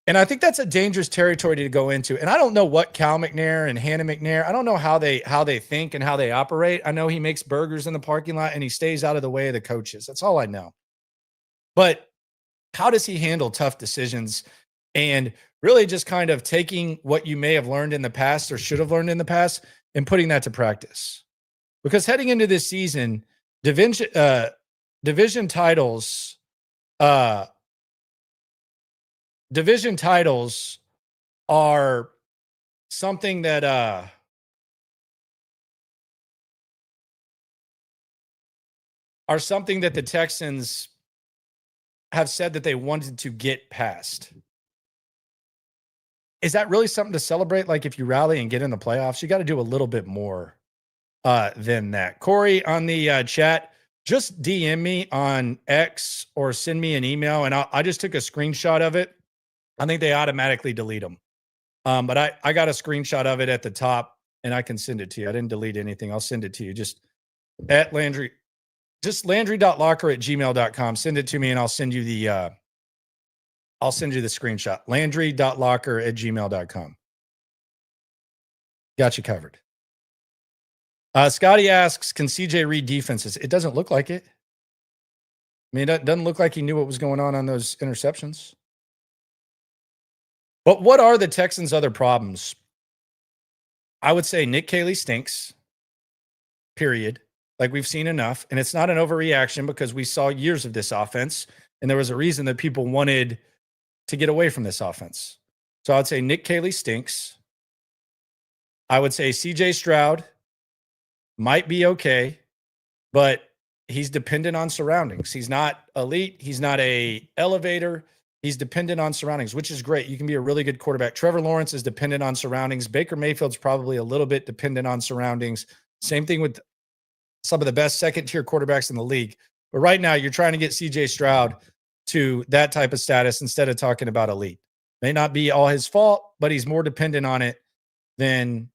And I think that's a dangerous territory to go into. And I don't know what Cal McNair and Hannah McNair, I don't know how they think and how they operate. I know he makes burgers in the parking lot and he stays out of the way of the coaches. That's all I know. But how does he handle tough decisions and really just kind of taking what you may have learned in the past or should have learned in the past and putting that to practice? Because heading into this season, division titles are something that the Texans have said that they wanted to get past. Is that really something to celebrate? Like if you rally and get in the playoffs, you got to do a little bit more than that. Corey on the chat, just DM me on X or send me an email, and I just took a screenshot of it. I think they automatically delete them. But I got a screenshot of it at the top, and I can send it to you. I didn't delete anything. I'll send it to you. Just at Landry, just landry.locker@gmail.com. Send it to me, and I'll send you the screenshot. Landry.locker@gmail.com. Got you covered. Scotty asks, can CJ read defenses? It doesn't look like it. I mean, it doesn't look like he knew what was going on those interceptions. But what are the Texans' other problems? I would say Nick Caley stinks, period. Like we've seen enough. And it's not an overreaction because we saw years of this offense. And there was a reason that people wanted to get away from this offense. So I would say Nick Caley stinks. I would say CJ Stroud might be okay, but he's dependent on surroundings. He's not elite. He's not a elevator. He's dependent on surroundings, which is great. You can be a really good quarterback. Trevor Lawrence is dependent on surroundings. Baker Mayfield's probably a little bit dependent on surroundings. Same thing with some of the best second-tier quarterbacks in the league. But right now, you're trying to get CJ Stroud to that type of status instead of talking about elite. May not be all his fault, but he's more dependent on it than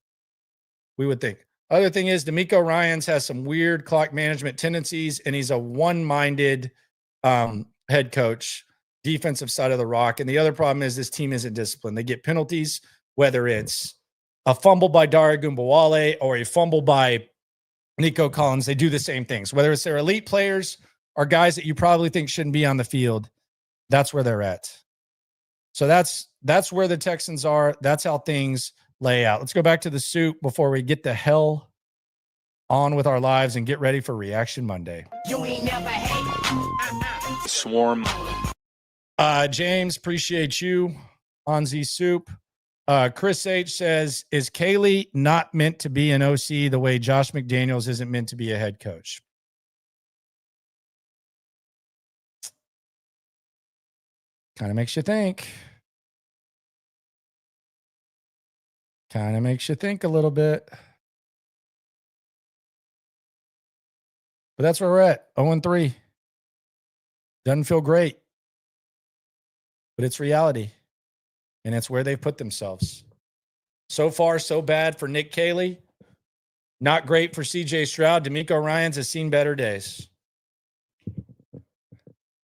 we would think. Other thing is DeMeco Ryans has some weird clock management tendencies, and he's a one-minded head coach, defensive side of the rock. And the other problem is this team isn't disciplined. They get penalties, whether it's a fumble by Dara Gumbawale or a fumble by Nico Collins. They do the same things, whether it's their elite players or guys that you probably think shouldn't be on the field. That's where they're at. So that's where the Texans are. That's how things lay out. Let's go back to the soup before we get the hell on with our lives and get ready for Reaction Monday. You ain't never hate. Swarm. James, appreciate you on Z Soup. Chris H says, is Caley not meant to be an OC the way Josh McDaniels isn't meant to be a head coach? Kind of makes you think. Kind of makes you think a little bit. But that's where we're at. 0-3. Doesn't feel great. But it's reality. And it's where they've put themselves. So far, so bad for Nick Caley. Not great for CJ Stroud. DeMeco Ryans has seen better days.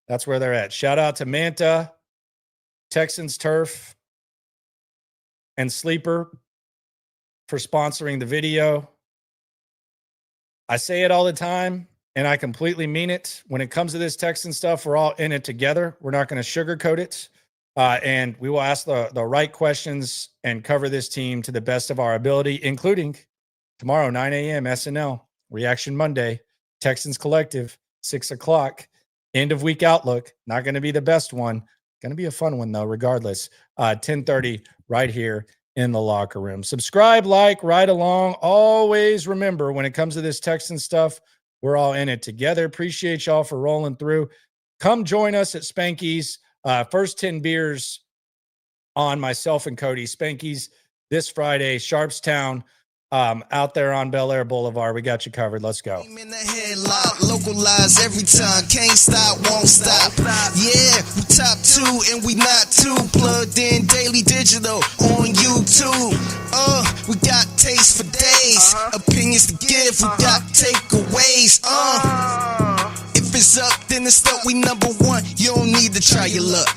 That's where they're at. Shout out to Manta, Texans Turf, and Sleeper for sponsoring the video. I say it all the time, and I completely mean it. When it comes to this Texan stuff, we're all in it together. We're not going to sugarcoat it. And we will ask the right questions and cover this team to the best of our ability, including tomorrow, 9 a.m. SNL, Reaction Monday, Texans Collective, 6 o'clock, end of week outlook. Not going to be the best one. Going to be a fun one, though, regardless. 10:30 right here in the locker room. Subscribe, like, ride along. Always remember, when it comes to this Texan stuff, we're all in it together. Appreciate y'all for rolling through. Come join us at Spanky's. First 10 beers on myself and Cody. Spanky's this Friday, Sharpstown. out there on Bel Air Boulevard. We got you covered. Let's go. In the headlock, localized every time, can't stop, won't stop. Yeah, we top 2 and we not too plugged in daily digital on YouTube. We got taste for days, opinions to give, we got takeaways. If it's up, then it's up. We number 1. You don't need to try your luck.